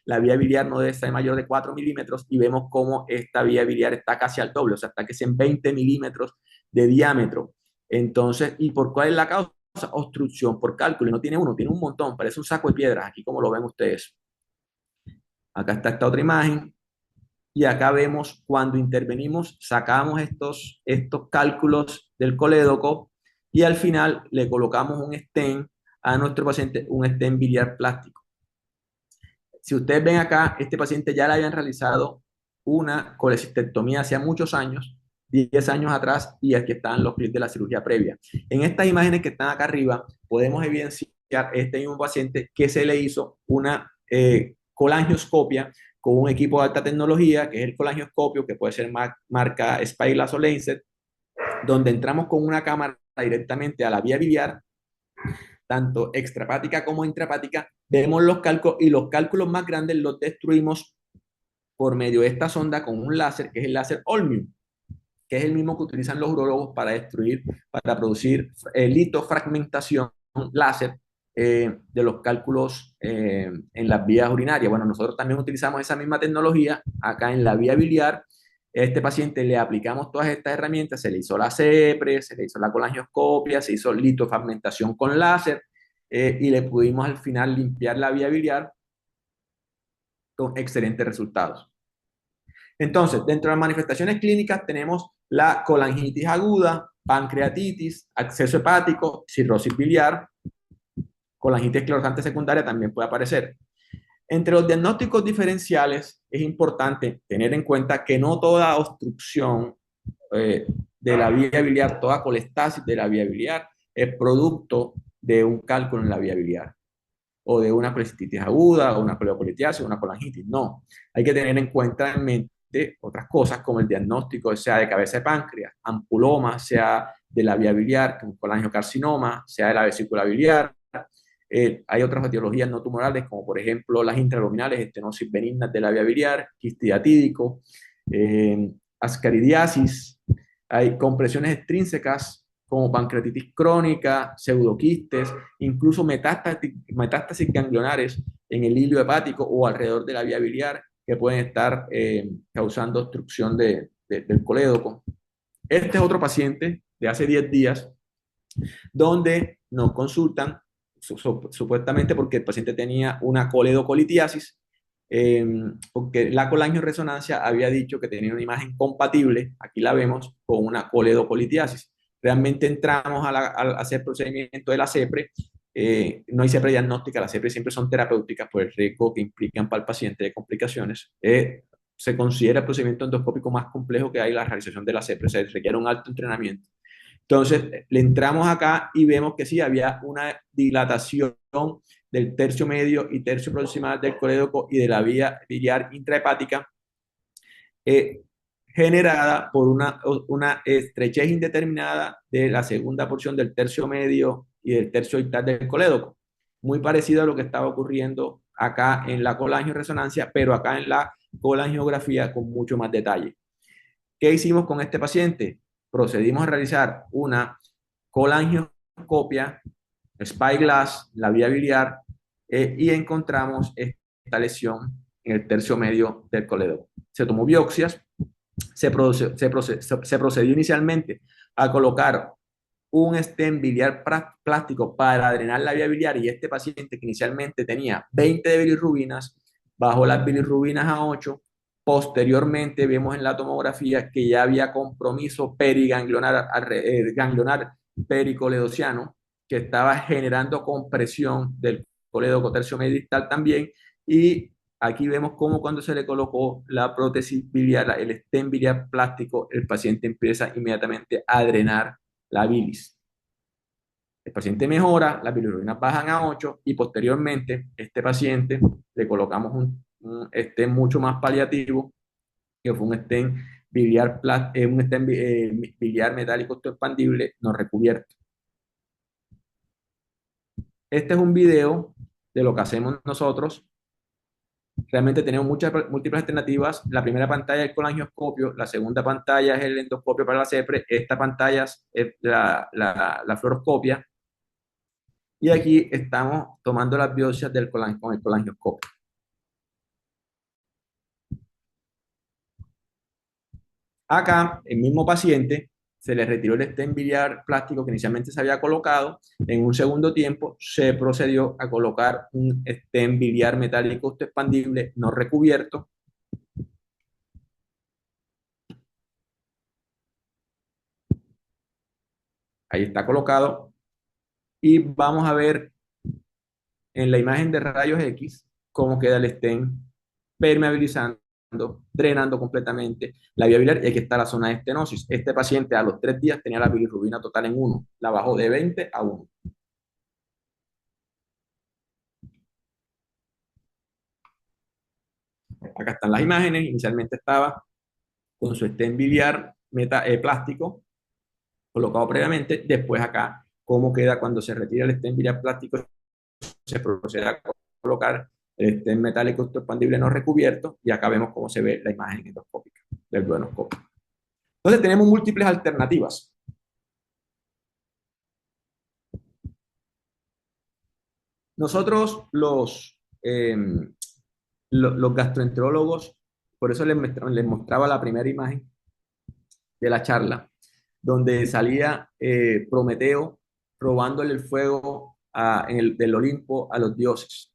la vía biliar no debe ser mayor de 4 milímetros y vemos cómo esta vía biliar está casi al doble, o sea, está casi en 20 milímetros de diámetro. Entonces, ¿y por cuál es la causa? Obstrucción por cálculo, y no tiene uno, tiene un montón, parece un saco de piedras, aquí como lo ven ustedes. Acá está esta otra imagen, y acá vemos cuando intervenimos, sacamos estos cálculos del colédoco y al final le colocamos un stent a nuestro paciente, un stent biliar plástico. Si ustedes ven acá, este paciente ya le habían realizado una colecistectomía hace muchos años, 10 años atrás, y aquí están los clips de la cirugía previa. En estas imágenes que están acá arriba, podemos evidenciar este mismo paciente que se le hizo una colangioscopia con un equipo de alta tecnología, que es el colangioscopio, que puede ser marca Spyglass o Lancet, donde entramos con una cámara directamente a la vía biliar, tanto extrahepática como intrahepática, vemos los cálculos y los cálculos más grandes los destruimos por medio de esta sonda con un láser, que es el láser Olmium, que es el mismo que utilizan los urólogos para producir litofragmentación láser de los cálculos en las vías urinarias. Bueno, nosotros también utilizamos esa misma tecnología acá en la vía biliar. Este paciente le aplicamos todas estas herramientas, se le hizo la CEPRE, se le hizo la colangioscopia, se hizo litofragmentación con láser y le pudimos al final limpiar la vía biliar con excelentes resultados. Entonces, dentro de las manifestaciones clínicas tenemos la colangitis aguda, pancreatitis, acceso hepático, cirrosis biliar, colangitis esclerosante secundaria también puede aparecer. Entre los diagnósticos diferenciales es importante tener en cuenta que no toda obstrucción de la vía biliar, toda colestasis de la vía biliar es producto de un cálculo en la vía biliar o de una colecistitis aguda o una coledocolitiasis o una colangitis. No, hay que tener en cuenta en mente otras cosas como el diagnóstico, sea de cabeza de páncreas, ampuloma, sea de la vía biliar, como colangiocarcinoma, sea de la vesícula biliar. Hay otras etiologías no tumorales, como por ejemplo las intraluminales, estenosis benignas de la vía biliar, quistiatídico, ascaridiasis, hay compresiones extrínsecas como pancreatitis crónica, pseudoquistes, incluso metástasis ganglionares en el hilio hepático o alrededor de la vía biliar, que pueden estar causando obstrucción del colédoco. Este es otro paciente de hace 10 días donde nos consultan supuestamente porque el paciente tenía una coledocolitiasis, porque la colangioresonancia había dicho que tenía una imagen compatible, aquí la vemos, con una coledocolitiasis. Realmente entramos a hacer procedimiento de la CEPRE, no hay CEPRE diagnóstica, las CEPRE siempre son terapéuticas por el riesgo que implican para el paciente de complicaciones. Se considera el procedimiento endoscópico más complejo que hay la realización de la CEPRE, o sea, requiere un alto entrenamiento. Entonces, le entramos acá y vemos que sí, había una dilatación del tercio medio y tercio proximal del colédoco y de la vía biliar intrahepática, eh, generada por una estrechez indeterminada de la segunda porción del tercio medio y del tercio octal del colédoco. Muy parecido a lo que estaba ocurriendo acá en la colangioresonancia, pero acá en la colangiografía con mucho más detalle. ¿Qué hicimos con este paciente? Procedimos a realizar una colangioscopia, spyglass, la vía biliar, y encontramos esta lesión en el tercio medio del colédoco. Se tomó biopsias, se procedió inicialmente a colocar un stent biliar plástico para drenar la vía biliar y este paciente que inicialmente tenía 20 de bilirrubinas, bajó las bilirrubinas a 8. Posteriormente vemos en la tomografía que ya había compromiso periganglionar, ganglionar pericoledociano, que estaba generando compresión del colédoco tercio medio distal también. Y aquí vemos cómo cuando se le colocó la prótesis biliar, el stent biliar plástico, el paciente empieza inmediatamente a drenar la bilis. El paciente mejora, las bilirrubinas bajan a 8 y posteriormente este paciente le colocamos un stent mucho más paliativo, que fue un stent biliar, un stent biliar metálico expandible no recubierto. Este es un video de lo que hacemos nosotros. Realmente tenemos múltiples alternativas. La primera pantalla es el colangioscopio, la segunda pantalla es el endoscopio para la CEPRE, esta pantalla es la fluoroscopia. Y aquí estamos tomando las biopsias con el colangioscopio. Acá, el mismo paciente, se le retiró el stent biliar plástico que inicialmente se había colocado. En un segundo tiempo, se procedió a colocar un stent biliar metálico expandible no recubierto. Ahí está colocado. Y vamos a ver en la imagen de rayos X cómo queda el stent permeabilizando, drenando completamente la vía biliar y aquí está la zona de estenosis. Este paciente a los 3 días tenía la bilirrubina total en 1, la bajó de 20 a 1. Acá están las imágenes, inicialmente estaba con su stent biliar plástico colocado previamente, después acá cómo queda cuando se retira el stent biliar plástico, se procede a colocar el stent metálico expandible no recubierto y acá vemos cómo se ve la imagen endoscópica del duodenoscopio. Entonces tenemos múltiples alternativas. Nosotros los gastroenterólogos, por eso les mostraba la primera imagen de la charla, donde salía Prometeo robándole el fuego del Olimpo a los dioses.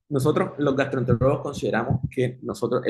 Nosotros los gastroenterólogos consideramos que nosotros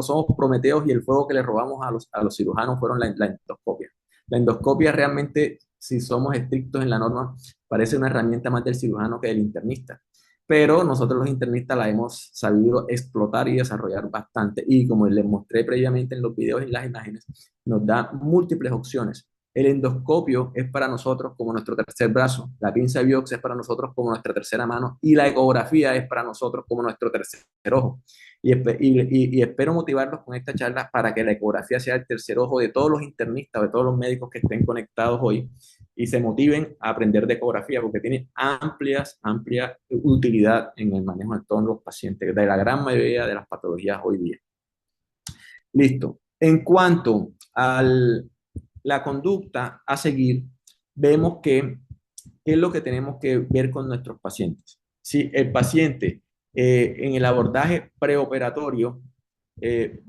somos Prometeos y el fuego que le robamos a los cirujanos fueron la endoscopia. La endoscopia realmente, si somos estrictos en la norma, parece una herramienta más del cirujano que del internista. Pero nosotros los internistas la hemos sabido explotar y desarrollar bastante. Y como les mostré previamente en los videos y las imágenes, nos da múltiples opciones. El endoscopio es para nosotros como nuestro tercer brazo, la pinza de biopsia es para nosotros como nuestra tercera mano y la ecografía es para nosotros como nuestro tercer ojo. Y espero motivarlos con esta charla para que la ecografía sea el tercer ojo de todos los internistas, de todos los médicos que estén conectados hoy y se motiven a aprender de ecografía porque tiene amplia utilidad en el manejo de todos los pacientes, de la gran mayoría de las patologías hoy día. Listo. En cuanto a la conducta a seguir, vemos que es lo que tenemos que ver con nuestros pacientes. Si el paciente En el abordaje preoperatorio, eh,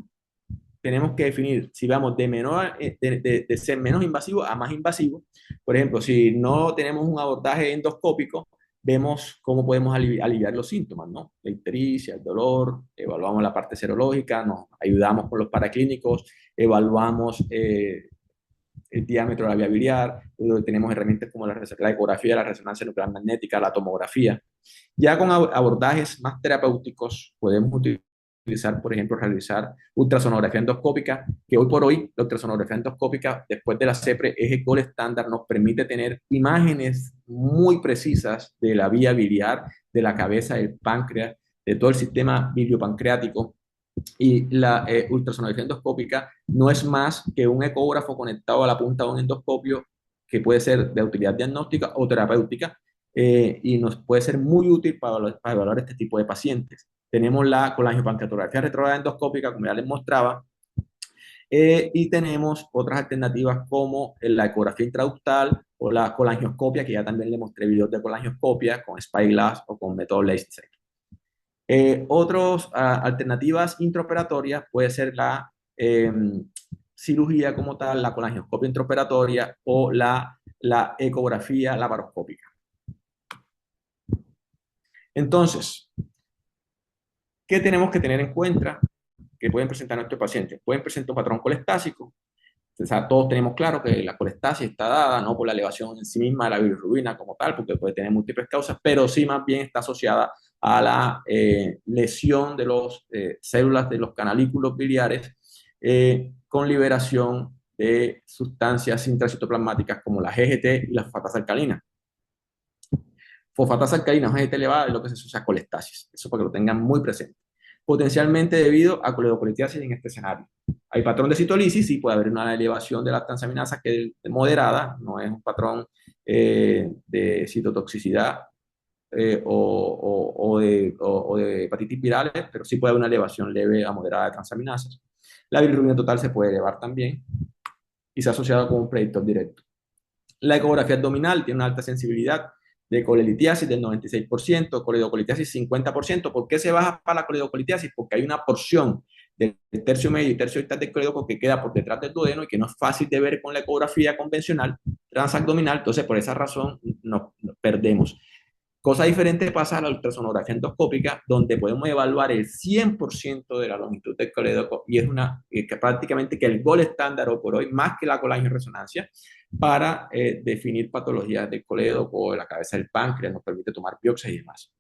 tenemos que definir si vamos de ser menos invasivo a más invasivo. Por ejemplo, si no tenemos un abordaje endoscópico, vemos cómo podemos aliviar los síntomas, ¿no? La ictericia, el dolor, evaluamos la parte serológica, nos ayudamos con los paraclínicos, evaluamos el diámetro de la vía biliar, tenemos herramientas como la ecografía, la resonancia nuclear magnética, la tomografía. Ya con abordajes más terapéuticos podemos utilizar, por ejemplo, realizar ultrasonografía endoscópica, que hoy por hoy la ultrasonografía endoscópica después de la CEPRE es el gold estándar, nos permite tener imágenes muy precisas de la vía biliar, de la cabeza, del páncreas, de todo el sistema biliopancreático. Y la ultrasonografía endoscópica no es más que un ecógrafo conectado a la punta de un endoscopio que puede ser de utilidad diagnóstica o terapéutica, y nos puede ser muy útil para evaluar este tipo de pacientes. Tenemos la colangiopancreatografía retrógrada endoscópica, como ya les mostraba, y tenemos otras alternativas como la ecografía intraductal o la colangioscopia, que ya también le mostré videos de colangioscopia con Spyglass o con método LASIK. Otras alternativas intraoperatorias puede ser la cirugía como tal, la colangioscopia intraoperatoria o la ecografía laparoscópica. Entonces, ¿qué tenemos que tener en cuenta que pueden presentar nuestros pacientes? Pueden presentar un patrón colestásico. O sea, todos tenemos claro que la colestasis está dada no por la elevación en sí misma de la bilirrubina como tal, porque puede tener múltiples causas, pero sí más bien está asociada a la lesión de las células de los canalículos biliares con liberación de sustancias intracitoplasmáticas como la GGT y la fosfatasa alcalina. Fosfatasa alcalina o GGT elevada es lo que se asocia a colestasis. Eso para que lo tengan muy presente. Potencialmente debido a coledocolitiasis en este escenario. Hay patrón de citolisis, sí puede haber una elevación de la transaminasa que es moderada, no es un patrón de citotoxicidad o de hepatitis virales, pero sí puede haber una elevación leve a moderada de transaminasas. La bilirrubina total se puede elevar también y se ha asociado con un predictor directo. La ecografía abdominal tiene una alta sensibilidad de colelitiasis del 96%, coledocolitiasis 50%. ¿Por qué se baja para la coledocolitiasis? Porque hay una porción del tercio medio y tercio distal del colédoco que queda por detrás del duodeno y que no es fácil de ver con la ecografía convencional transabdominal. Entonces, por esa razón, nos perdemos. Cosa diferente pasa a la ultrasonografía endoscópica, donde podemos evaluar el 100% de la longitud del colédoco y es que prácticamente que el gol estándar o por hoy, más que la colangioresonancia, para definir patologías del colédoco, de la cabeza del páncreas, nos permite tomar biopsias y demás.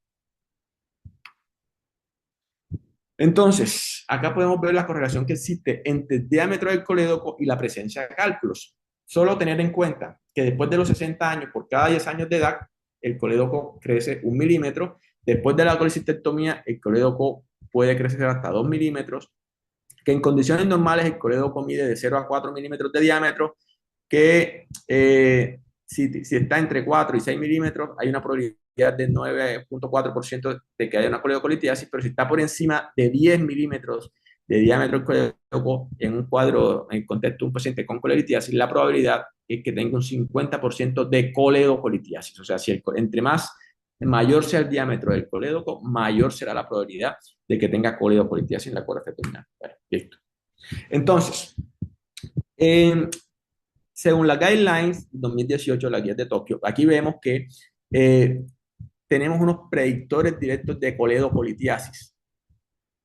Entonces, acá podemos ver la correlación que existe entre el diámetro del colédoco y la presencia de cálculos. Solo tener en cuenta que después de los 60 años, por cada 10 años de edad, el colédoco crece 1 milímetro. Después de la colecistectomía, el colédoco puede crecer hasta 2 milímetros. Que en condiciones normales el colédoco mide de 0 a 4 milímetros de diámetro, que si está entre 4 y 6 milímetros, hay una probabilidad de 9.4% de que haya una coledocolitiasis, pero si está por encima de 10 milímetros de diámetro el colédoco en un cuadro, en contexto de un paciente con coledocolitiasis, la probabilidad es que tenga un 50% de coledocolitiasis. O sea, si entre más mayor sea el diámetro del colédoco, mayor será la probabilidad de que tenga coledocolitiasis en la ecografía abdominal. Bueno, listo. Entonces, según las guidelines 2018, las guías de Tokio, aquí vemos que tenemos unos predictores directos de coledocolitiasis.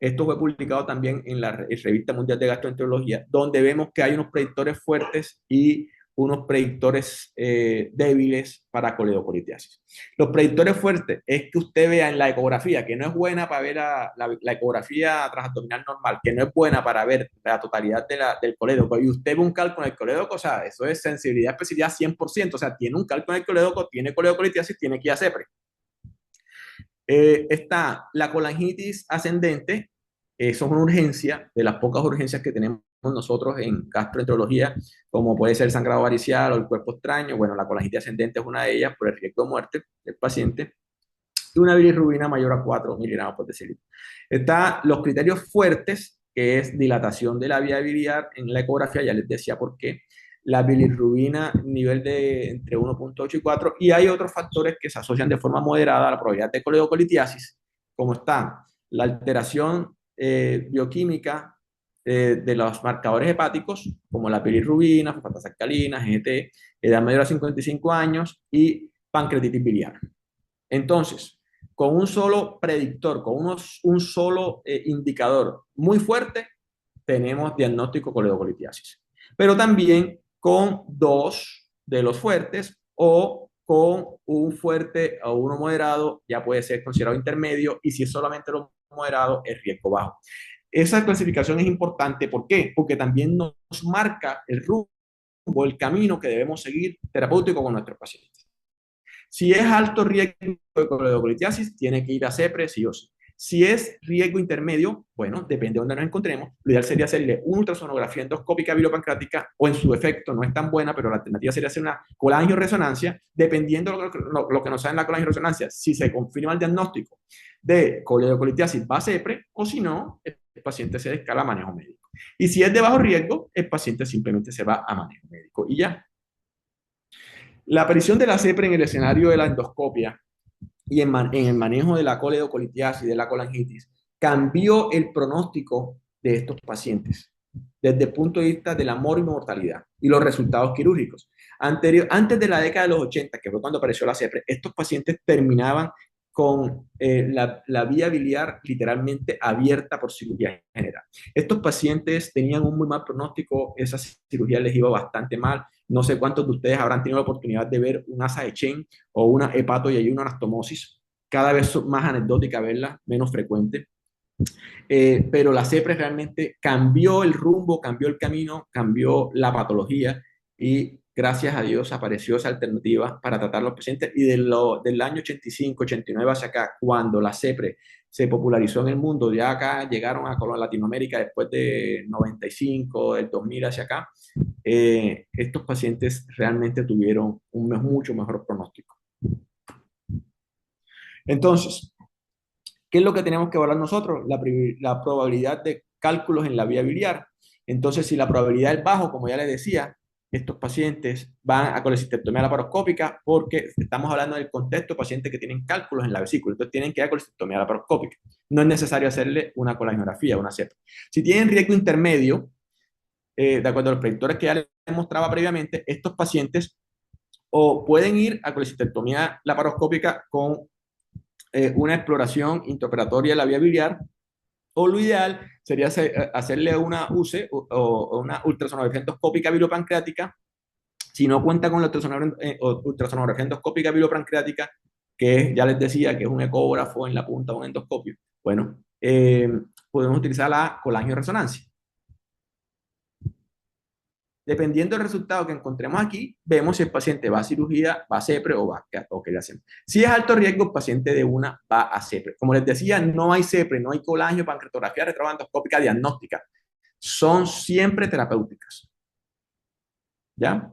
Esto fue publicado también en la Revista Mundial de Gastroenterología, donde vemos que hay unos predictores fuertes y unos predictores débiles para coledocolitiasis. Los predictores fuertes es que usted vea en la ecografía, que no es buena para ver la ecografía transabdominal normal, que no es buena para ver la totalidad del colédoco, y usted ve un cálculo del colédoco, o sea, eso es sensibilidad, especificidad 100%, o sea, tiene un cálculo del colédoco, tiene coledocolitiasis, tiene que ir a CEPRE. Está la colangitis ascendente, eso es una urgencia, de las pocas urgencias que tenemos nosotros en gastroenterología, como puede ser el sangrado varicial o el cuerpo extraño. Bueno, la colangitis ascendente es una de ellas por el riesgo de muerte del paciente. Y una bilirrubina mayor a 4 miligramos por decilitro. Están los criterios fuertes, que es dilatación de la vía biliar en la ecografía, ya les decía por qué. La bilirrubina, nivel de entre 1.8 y 4, y hay otros factores que se asocian de forma moderada a la probabilidad de coledocolitiasis, como está la alteración bioquímica de los marcadores hepáticos, como la bilirrubina, fosfatasa-alcalina, GGT, edad mayor a 55 años y pancreatitis biliar. Entonces, con un solo predictor, con un solo indicador muy fuerte, tenemos diagnóstico coledocolitiasis. Pero también con dos de los fuertes o con un fuerte o uno moderado, ya puede ser considerado intermedio, y si es solamente lo moderado, es riesgo bajo. Esa clasificación es importante, ¿por qué? Porque también nos marca el rumbo, el camino que debemos seguir terapéutico con nuestros pacientes. Si es alto riesgo de coledocolitiasis, tiene que ir a CEPRE sí o sí. Si es riesgo intermedio, bueno, depende de dónde nos encontremos. Lo ideal sería hacerle una ultrasonografía endoscópica bilopancreática o en su efecto no es tan buena, pero la alternativa sería hacer una colangioresonancia, dependiendo de lo que nos sale en la colangioresonancia, si se confirma el diagnóstico de coledocolitiasis va a CEPRE o si no, el paciente se descala a manejo médico. Y si es de bajo riesgo, el paciente simplemente se va a manejo médico y ya. La aparición de la CEPRE en el escenario de la endoscopia y en el manejo de la coledocolitiasis y de la colangitis cambió el pronóstico de estos pacientes desde el punto de vista de la mortalidad y los resultados quirúrgicos. Antes de la década de los 80, que fue cuando apareció la CEPRE, estos pacientes terminaban con la vía biliar literalmente abierta por cirugía general. Estos pacientes tenían un muy mal pronóstico, esa cirugía les iba bastante mal. No sé cuántos de ustedes habrán tenido la oportunidad de ver un asa de Chen o una hepato y una anastomosis. Cada vez más anecdótica verla, menos frecuente. Pero la CEPRE realmente cambió el rumbo, cambió el camino, cambió la patología y gracias a Dios apareció esa alternativa para tratar a los pacientes. Y del año 85, 89 hacia acá, cuando la CEPRE se popularizó en el mundo, ya acá llegaron a Latinoamérica después de 95, del 2000 hacia acá, estos pacientes realmente tuvieron un mucho mejor pronóstico. Entonces, ¿qué es lo que tenemos que evaluar nosotros? La probabilidad de cálculos en la vía biliar. Entonces, si la probabilidad es bajo, como ya les decía, estos pacientes van a colecistectomía laparoscópica porque estamos hablando del contexto de pacientes que tienen cálculos en la vesícula, entonces tienen que ir a colecistectomía laparoscópica. No es necesario hacerle una colangiografía, una CEPA. Si tienen riesgo intermedio, de acuerdo a los predictores que ya les mostraba previamente, estos pacientes o pueden ir a colecistectomía laparoscópica con una exploración intraoperatoria de la vía biliar, o lo ideal sería hacerle una UCE o una ultrasonografía endoscópica bilopancreática. Si no cuenta con la ultrasonografía endoscópica bilopancreática, que ya les decía que es un ecógrafo en la punta de un endoscopio, bueno, podemos utilizar la colangioresonancia. Dependiendo del resultado que encontremos aquí, vemos si el paciente va a cirugía, va a CEPRE o qué le hacemos. Si es alto riesgo, el paciente de una va a CEPRE. Como les decía, no hay CEPRE, no hay colangio, pancreatografía retroendoscópica diagnóstica. Son siempre terapéuticas. ¿Ya?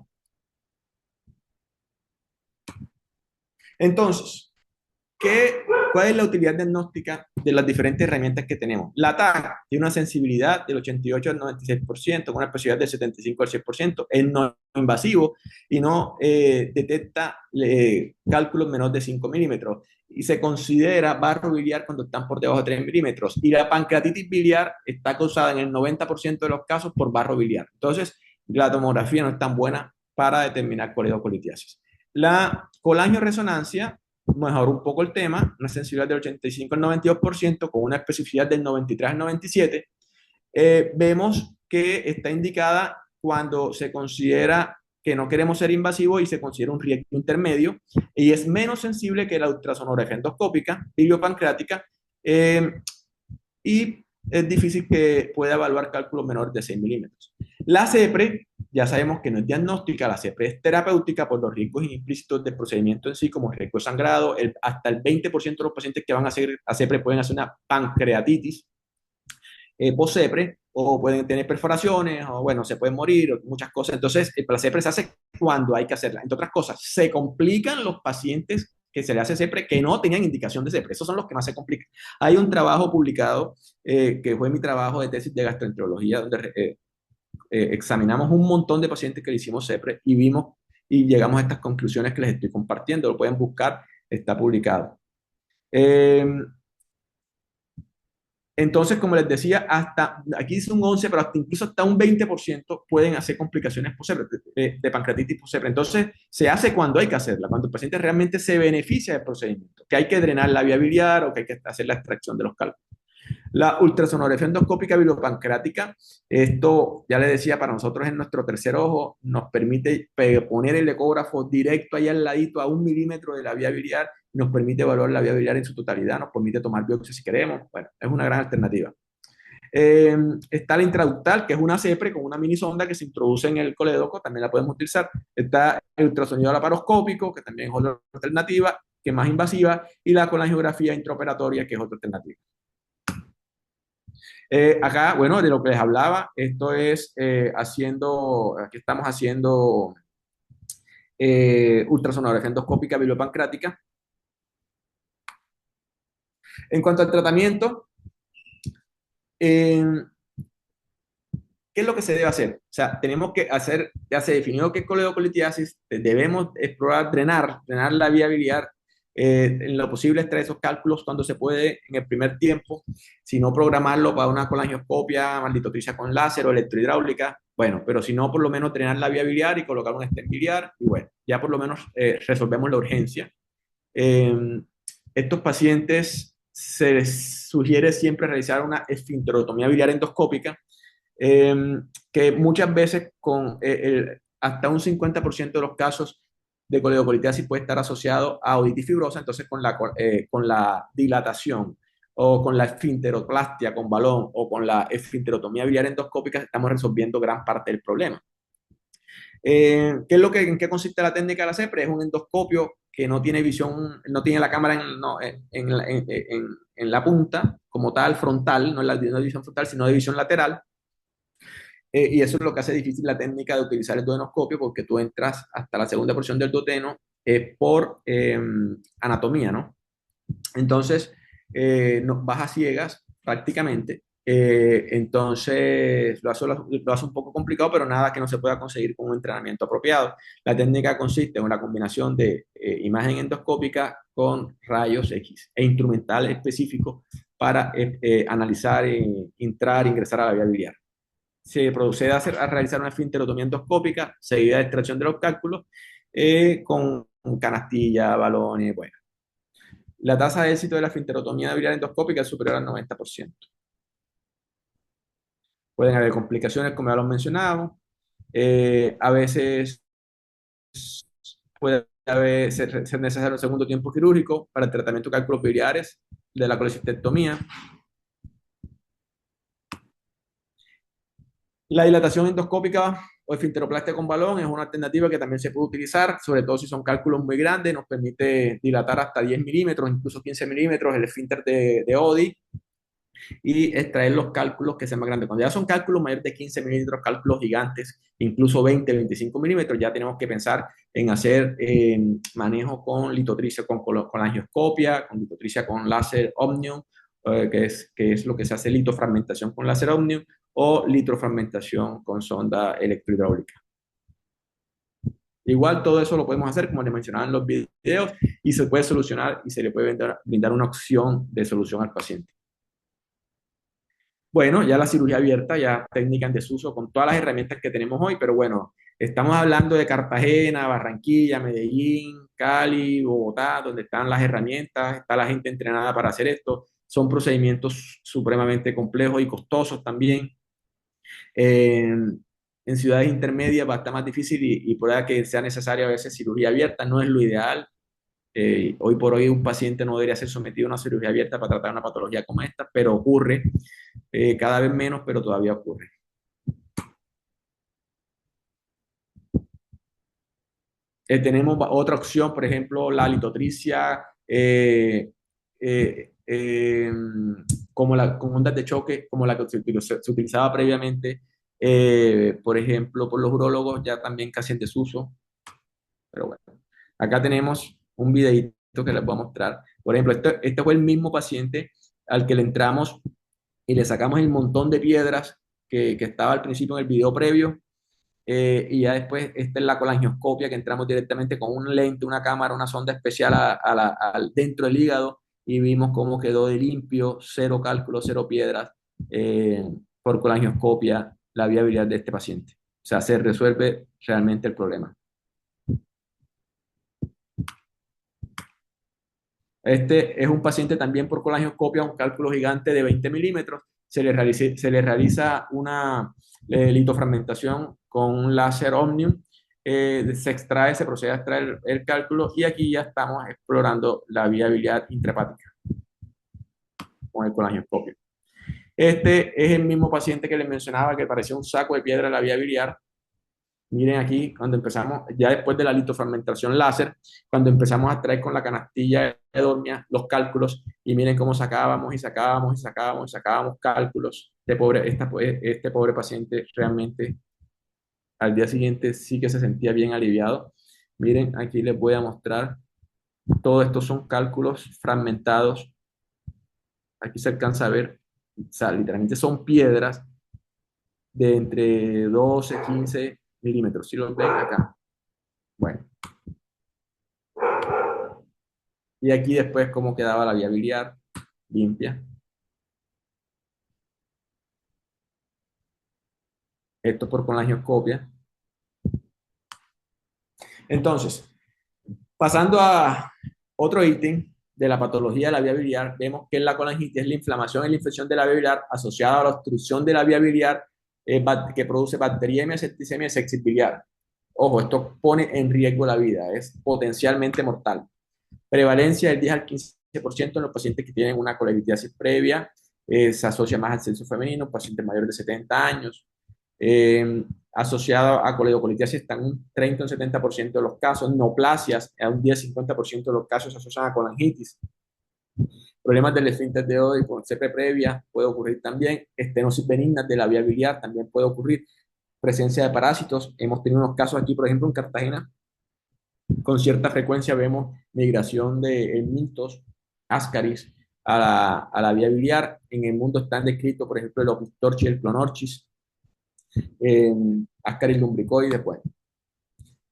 Entonces, ¿cuál es la utilidad diagnóstica de las diferentes herramientas que tenemos? La TAC tiene una sensibilidad del 88 al 96%, con una especificidad del 75 al 100%, es no invasivo y no detecta cálculos menores de 5 milímetros y se considera barro biliar cuando están por debajo de 3 milímetros. Y la pancreatitis biliar está causada en el 90% de los casos por barro biliar. Entonces, la tomografía no es tan buena para determinar coledocolitiasis. La colangioresonancia mejoró un poco el tema, una sensibilidad del 85 al 92%, con una especificidad del 93 al 97%. Vemos que está indicada cuando se considera que no queremos ser invasivos y se considera un riesgo intermedio y es menos sensible que la ultrasonografía endoscópica biliopancreática y es difícil que pueda evaluar cálculos menores de 6 milímetros. La CEPRE, ya sabemos que no es diagnóstica, la CEPRE es terapéutica por los riesgos implícitos del procedimiento en sí, como el riesgo de sangrado. Hasta el 20% de los pacientes que van a hacer a CEPRE pueden hacer una pancreatitis post-CEPRE, o pueden tener perforaciones, o bueno, se pueden morir, o muchas cosas. Entonces, la CEPRE se hace cuando hay que hacerla. Entre otras cosas, se complican los pacientes que se le hace CEPRE que no tenían indicación de CEPRE. Esos son los que más se complican. Hay un trabajo publicado, que fue mi trabajo de tesis de gastroenterología, donde examinamos un montón de pacientes que le hicimos CEPRE y vimos y llegamos a estas conclusiones que les estoy compartiendo. Lo pueden buscar, está publicado. Entonces, como les decía, hasta, aquí dice un 11, pero hasta incluso hasta un 20% pueden hacer complicaciones de pancreatitis post-sepre. Entonces, se hace cuando hay que hacerla, cuando el paciente realmente se beneficia del procedimiento, que hay que drenar la vía biliar o que hay que hacer la extracción de los cálculos. La ultrasonografía endoscópica bilopancreática, esto ya le decía, para nosotros en nuestro tercer ojo, nos permite poner el ecógrafo directo ahí al ladito a 1 milímetro de la vía biliar, nos permite evaluar la vía biliar en su totalidad, nos permite tomar biopsia si queremos. Bueno, es una gran alternativa. Está la intraductal, que es una CEPRE con una mini sonda que se introduce en el colédoco, también la podemos utilizar. Está el ultrasonido laparoscópico, que también es otra alternativa, que es más invasiva, y la colangiografía intraoperatoria, que es otra alternativa. Acá, bueno, de lo que les hablaba, esto es aquí estamos haciendo ultrasonografía endoscópica bilopancrática. En cuanto al tratamiento, eh, ¿qué es lo que se debe hacer? O sea, tenemos que hacer, ya se definió que es coledocolitiasis, debemos explorar, drenar la vía biliar, en lo posible extraer esos cálculos cuando se puede en el primer tiempo, si no programarlo para una colangioscopia, litotripsia con láser o electrohidráulica, bueno, pero si no, por lo menos drenar la vía biliar y colocar un stent biliar, y bueno, ya por lo menos resolvemos la urgencia. Eh, Estos pacientes se les sugiere siempre realizar una esfinterotomía biliar endoscópica, que muchas veces hasta un 50% de los casos de coledocolitiasis puede estar asociado a otitis fibrosa, entonces con la dilatación o con la esfinteroplastia con balón o con la esfinterotomía biliar endoscópica estamos resolviendo gran parte del problema. ¿En qué consiste la técnica de la CEPRE? Es un endoscopio que no tiene visión, no tiene la cámara en la punta como tal, frontal, no es la visión frontal, sino de visión lateral. Y eso es lo que hace difícil la técnica de utilizar el duodenoscopio, porque tú entras hasta la segunda porción del duodeno por anatomía, ¿no? Entonces, vas a ciegas prácticamente. Entonces, lo hace un poco complicado, pero nada que no se pueda conseguir con un entrenamiento apropiado. La técnica consiste en una combinación de imagen endoscópica con rayos X e instrumental específico para analizar, entrar, ingresar a la vía biliar. Se procede a realizar una esfinterotomía endoscópica seguida de extracción de los cálculos con canastilla, balones, bueno. La tasa de éxito de la esfinterotomía biliar endoscópica es superior al 90%. Pueden haber complicaciones, como ya lo mencionamos. A veces puede ser necesario un segundo tiempo quirúrgico para el tratamiento de cálculos biliares de la colecistectomía. La dilatación endoscópica o esfinteroplastia con balón es una alternativa que también se puede utilizar, sobre todo si son cálculos muy grandes, nos permite dilatar hasta 10 milímetros, incluso 15 milímetros el esfínter de Oddi y extraer los cálculos que sean más grandes. Cuando ya son cálculos mayores de 15 milímetros, cálculos gigantes, incluso 20, 25 milímetros, ya tenemos que pensar en hacer manejo con litotricia, con angioscopia, con litotricia con láser Omnium, que es lo que se hace litofragmentación con láser Omnium, o litrofragmentación con sonda electrohidráulica. Igual todo eso lo podemos hacer, como les mencionaba en los videos, y se puede solucionar y se le puede brindar una opción de solución al paciente. Bueno, ya la cirugía abierta, ya técnica en desuso con todas las herramientas que tenemos hoy, pero bueno, estamos hablando de Cartagena, Barranquilla, Medellín, Cali, Bogotá, donde están las herramientas, está la gente entrenada para hacer esto. Son procedimientos supremamente complejos y costosos también. En ciudades intermedias va a estar más difícil y pueda que sea necesaria a veces cirugía abierta, no es lo ideal. Hoy por hoy un paciente no debería ser sometido a una cirugía abierta para tratar una patología como esta, pero ocurre, cada vez menos, pero todavía ocurre. Tenemos otra opción, por ejemplo, la litotricia eh, eh, con ondas de choque, como la que se utilizaba previamente, por ejemplo, por los urólogos, ya también casi en desuso. Pero bueno, acá tenemos un videito que les voy a mostrar. Por ejemplo, este fue el mismo paciente al que le entramos y le sacamos el montón de piedras que estaba al principio en el video previo. Y ya después, esta es la colangioscopia, que entramos directamente con un lente, una cámara, una sonda especial dentro del hígado y vimos cómo quedó de limpio, cero cálculo, cero piedras, eh, por colangioscopia, la viabilidad de este paciente. O sea, se resuelve realmente el problema. Este es un paciente también por colangioscopia, un cálculo gigante de 20 milímetros. Se le realiza una litofragmentación con un láser Omnium. Se extrae, se procede a extraer el cálculo y aquí ya estamos explorando la viabilidad intrahepática con el colangioscopio. Este es el mismo paciente que les mencionaba que parecía un saco de piedra en la vía biliar. Miren aquí, cuando empezamos, ya después de la litofragmentación láser, cuando empezamos a traer con la canastilla de Dormia los cálculos, y miren cómo sacábamos y sacábamos y sacábamos y sacábamos cálculos. Este pobre paciente realmente al día siguiente sí que se sentía bien aliviado. Miren, aquí les voy a mostrar. Todo esto son cálculos fragmentados. Aquí se alcanza a ver, o sea, literalmente son piedras de entre 12 y 15 milímetros. ¿Sí lo ven acá? Bueno. Y aquí después cómo quedaba la vía biliar, limpia. Esto por colangioscopia. Entonces, pasando a otro ítem de la patología de la vía biliar, vemos que la colangitis es la inflamación y la infección de la vía biliar asociada a la obstrucción de la vía biliar que produce bacteriemia, septicemia y sepsis biliar. Ojo, esto pone en riesgo la vida, es potencialmente mortal. Prevalencia del 10 al 15% en los pacientes que tienen una colelitiasis previa, se asocia más al sexo femenino, pacientes mayores de 70 años. Asociado a coledocolitiasis están un 30 o un 70% de los casos, neoplasias a un 10-50% de los casos se asocian a colangitis. Problemas del esfínter de Oddi con CP previa puede ocurrir también, estenosis benigna de la vía biliar también puede ocurrir, presencia de parásitos, hemos tenido unos casos aquí, por ejemplo, en Cartagena, con cierta frecuencia vemos migración de helmintos, ascaris, a la vía biliar. En el mundo están descritos, por ejemplo, el Opistorchis y el Clonorchis, ascaris lumbricoides. Bueno,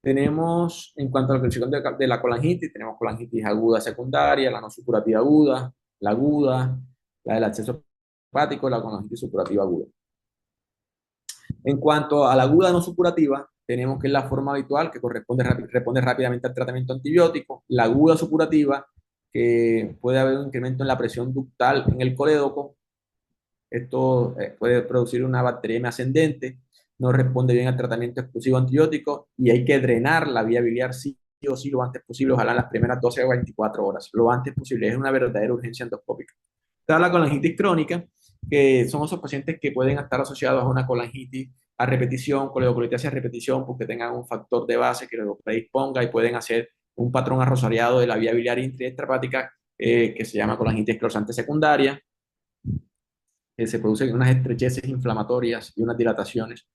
tenemos, en cuanto a la clasificación de la colangitis, tenemos colangitis aguda secundaria, la no supurativa aguda, la del acceso hepático, la colangitis supurativa aguda. En cuanto a la aguda no supurativa, tenemos que es la forma habitual que responde rápidamente al tratamiento antibiótico. La aguda supurativa, que puede haber un incremento en la presión ductal en el colédoco. Esto puede producir una bacteriemia ascendente, no responde bien al tratamiento exclusivo antibiótico y hay que drenar la vía biliar sí o sí lo antes posible, ojalá en las primeras 12 o 24 horas, lo antes posible. Es una verdadera urgencia endoscópica. Se habla con colangitis crónica, que son esos pacientes que pueden estar asociados a una colangitis a repetición, coledocolitiasis a repetición, porque tengan un factor de base que lo predisponga y pueden hacer un patrón arrosariado de la vía biliar intrahepatática que se llama colangitis esclerosante secundaria. Se producen unas estrecheces inflamatorias y unas dilataciones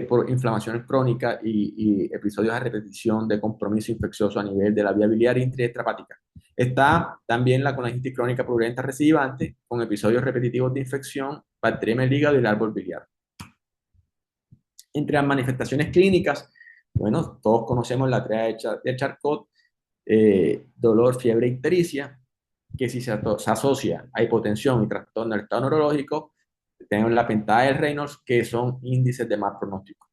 por inflamaciones crónicas y episodios de repetición de compromiso infeccioso a nivel de la vía biliar intrahepatática. Está también la colangitis crónica purulenta recidivante con episodios repetitivos de infección, bacteriemia del hígado y el árbol biliar. Entre las manifestaciones clínicas, bueno, todos conocemos la triada de Charcot, dolor, fiebre, ictericia, que si se asocia a hipotensión y trastorno del estado neurológico, tenemos la pentada de Reynolds, que son índices de mal pronóstico.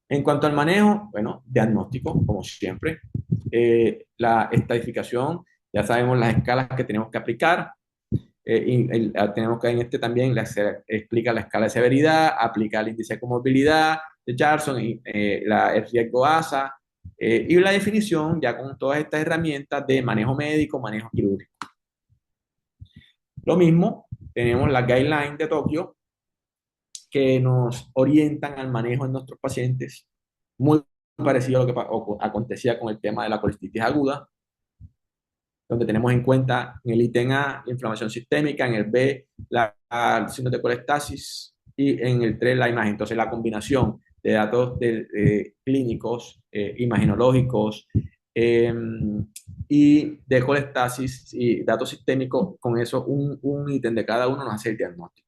En cuanto al manejo, bueno, diagnóstico, como siempre. La estadificación, ya sabemos las escalas que tenemos que aplicar. Tenemos que en este también explica la escala de severidad, aplica el índice de comorbilidad de Charson, el riesgo ASA, y la definición ya con todas estas herramientas de manejo médico, manejo quirúrgico. Lo mismo, tenemos las guidelines de Tokio que nos orientan al manejo en nuestros pacientes, muy parecido a lo que acontecía con el tema de la colestitis aguda, donde tenemos en cuenta en el ítem A la inflamación sistémica, en el B la síndrome de colestasis y en el 3 la imagen. Entonces la combinación de datos clínicos, imaginológicos y de colestasis y datos sistémicos, con eso un ítem de cada uno nos hace el diagnóstico.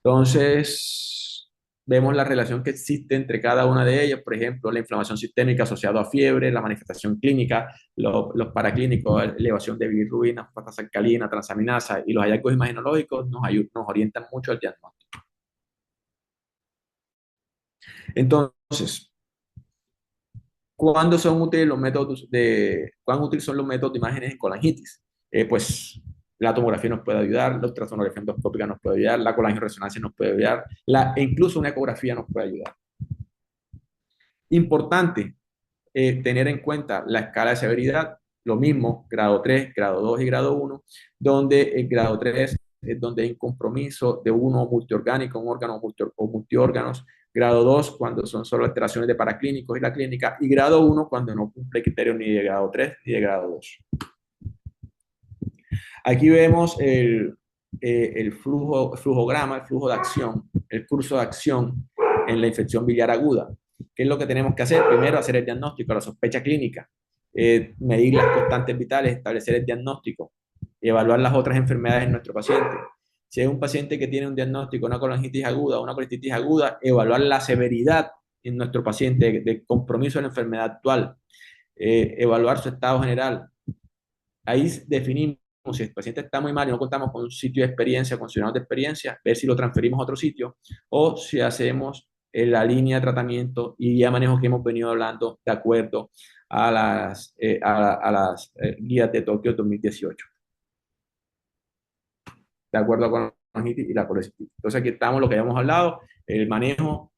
Entonces, vemos la relación que existe entre cada una de ellas, por ejemplo, la inflamación sistémica asociada a fiebre, la manifestación clínica, los paraclínicos, elevación de bilirrubina, fosfatasa alcalina, transaminasa y los hallazgos imagenológicos nos orientan mucho al diagnóstico. Entonces, ¿cuándo son útiles los métodos cuán útiles son los métodos de imágenes en colangitis? Pues la tomografía nos puede ayudar, la ultrasonografía endoscópica nos puede ayudar, la colangioresonancia nos puede ayudar, e incluso una ecografía nos puede ayudar. Importante tener en cuenta la escala de severidad, lo mismo, grado 3, grado 2 y grado 1, donde el grado 3 es donde hay un compromiso de uno multiorgánico, un órgano o multiórganos, grado 2 cuando son solo alteraciones de paraclínicos y la clínica, y grado 1 cuando no cumple criterios ni de grado 3 ni de grado 2. Aquí vemos el flujograma, el flujo de acción, el curso de acción en la infección biliar aguda. ¿Qué es lo que tenemos que hacer? Primero, hacer el diagnóstico, la sospecha clínica, medir las constantes vitales, establecer el diagnóstico, evaluar las otras enfermedades en nuestro paciente. Si es un paciente que tiene un diagnóstico, una colangitis aguda o una colitis aguda, evaluar la severidad en nuestro paciente de compromiso de la enfermedad actual, evaluar su estado general. Ahí definimos si el paciente está muy mal y no contamos con un sitio de experiencia, con ciudadanos de experiencia, ver si lo transferimos a otro sitio o si hacemos la línea de tratamiento y ya manejo que hemos venido hablando de acuerdo a las guías de Tokio 2018. De acuerdo con la colangitis y la colecitis. Entonces aquí estamos lo que habíamos hablado, el manejo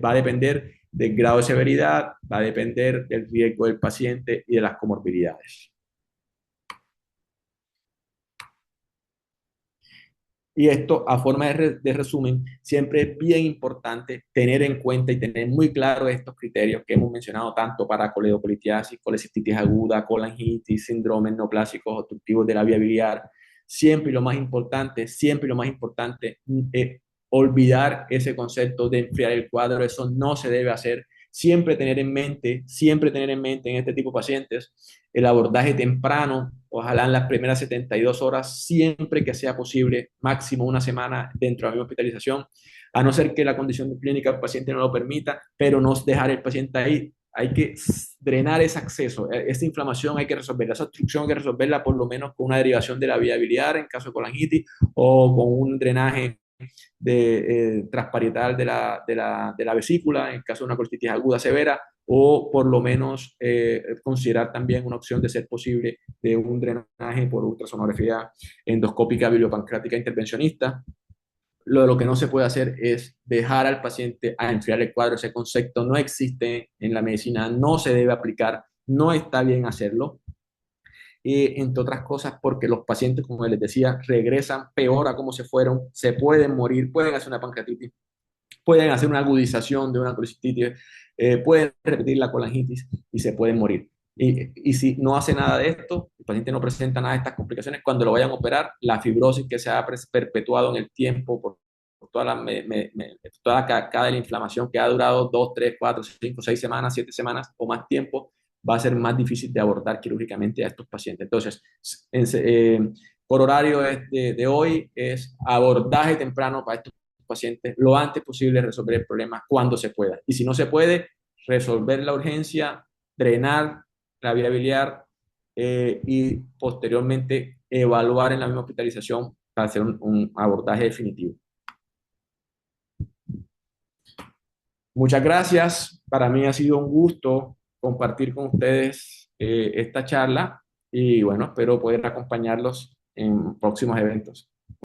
va a depender del grado de severidad, va a depender del riesgo del paciente y de las comorbilidades. Y esto, a forma de resumen, siempre es bien importante tener en cuenta y tener muy claro estos criterios que hemos mencionado tanto para coledocolitiasis, colecistitis aguda, colangitis, síndromes neoplásicos obstructivos de la vía biliar. Siempre lo más importante es olvidar ese concepto de enfriar el cuadro. Eso no se debe hacer. Siempre tener en mente en este tipo de pacientes el abordaje temprano, ojalá en las primeras 72 horas, siempre que sea posible, máximo una semana dentro de la misma hospitalización, a no ser que la condición clínica del paciente no lo permita, pero no dejar el paciente ahí. Hay que drenar ese acceso, esa inflamación hay que resolverla, esa obstrucción hay que resolverla por lo menos con una derivación de la vía biliar en caso de colangitis o con un drenaje transparietal de la vesícula en caso de una colitis aguda severa, o por lo menos considerar también una opción de ser posible de un drenaje por ultrasonografía endoscópica biliopancreática intervencionista. Lo que no se puede hacer es dejar al paciente a enfriar el cuadro. Ese concepto no existe en la medicina, no se debe aplicar, no está bien hacerlo. Entre otras cosas porque los pacientes, como les decía, regresan peor a como se fueron, se pueden morir, pueden hacer una pancreatitis, pueden hacer una agudización de una colecistitis, pueden repetir la colangitis y se pueden morir. Y si no hace nada de esto, el paciente no presenta nada de estas complicaciones, cuando lo vayan a operar, la fibrosis que se ha perpetuado en el tiempo por toda toda la cascada de la inflamación que ha durado 2, 3, 4, 5, 6 semanas, 7 semanas o más tiempo, va a ser más difícil de abordar quirúrgicamente a estos pacientes. Entonces, por horario de hoy es abordaje temprano para estos pacientes lo antes posible, resolver el problema cuando se pueda. Y si no se puede, resolver la urgencia, drenar la vía biliar y posteriormente evaluar en la misma hospitalización para hacer un abordaje definitivo. Muchas gracias. Para mí ha sido un gusto compartir con ustedes esta charla y bueno, espero poder acompañarlos en próximos eventos.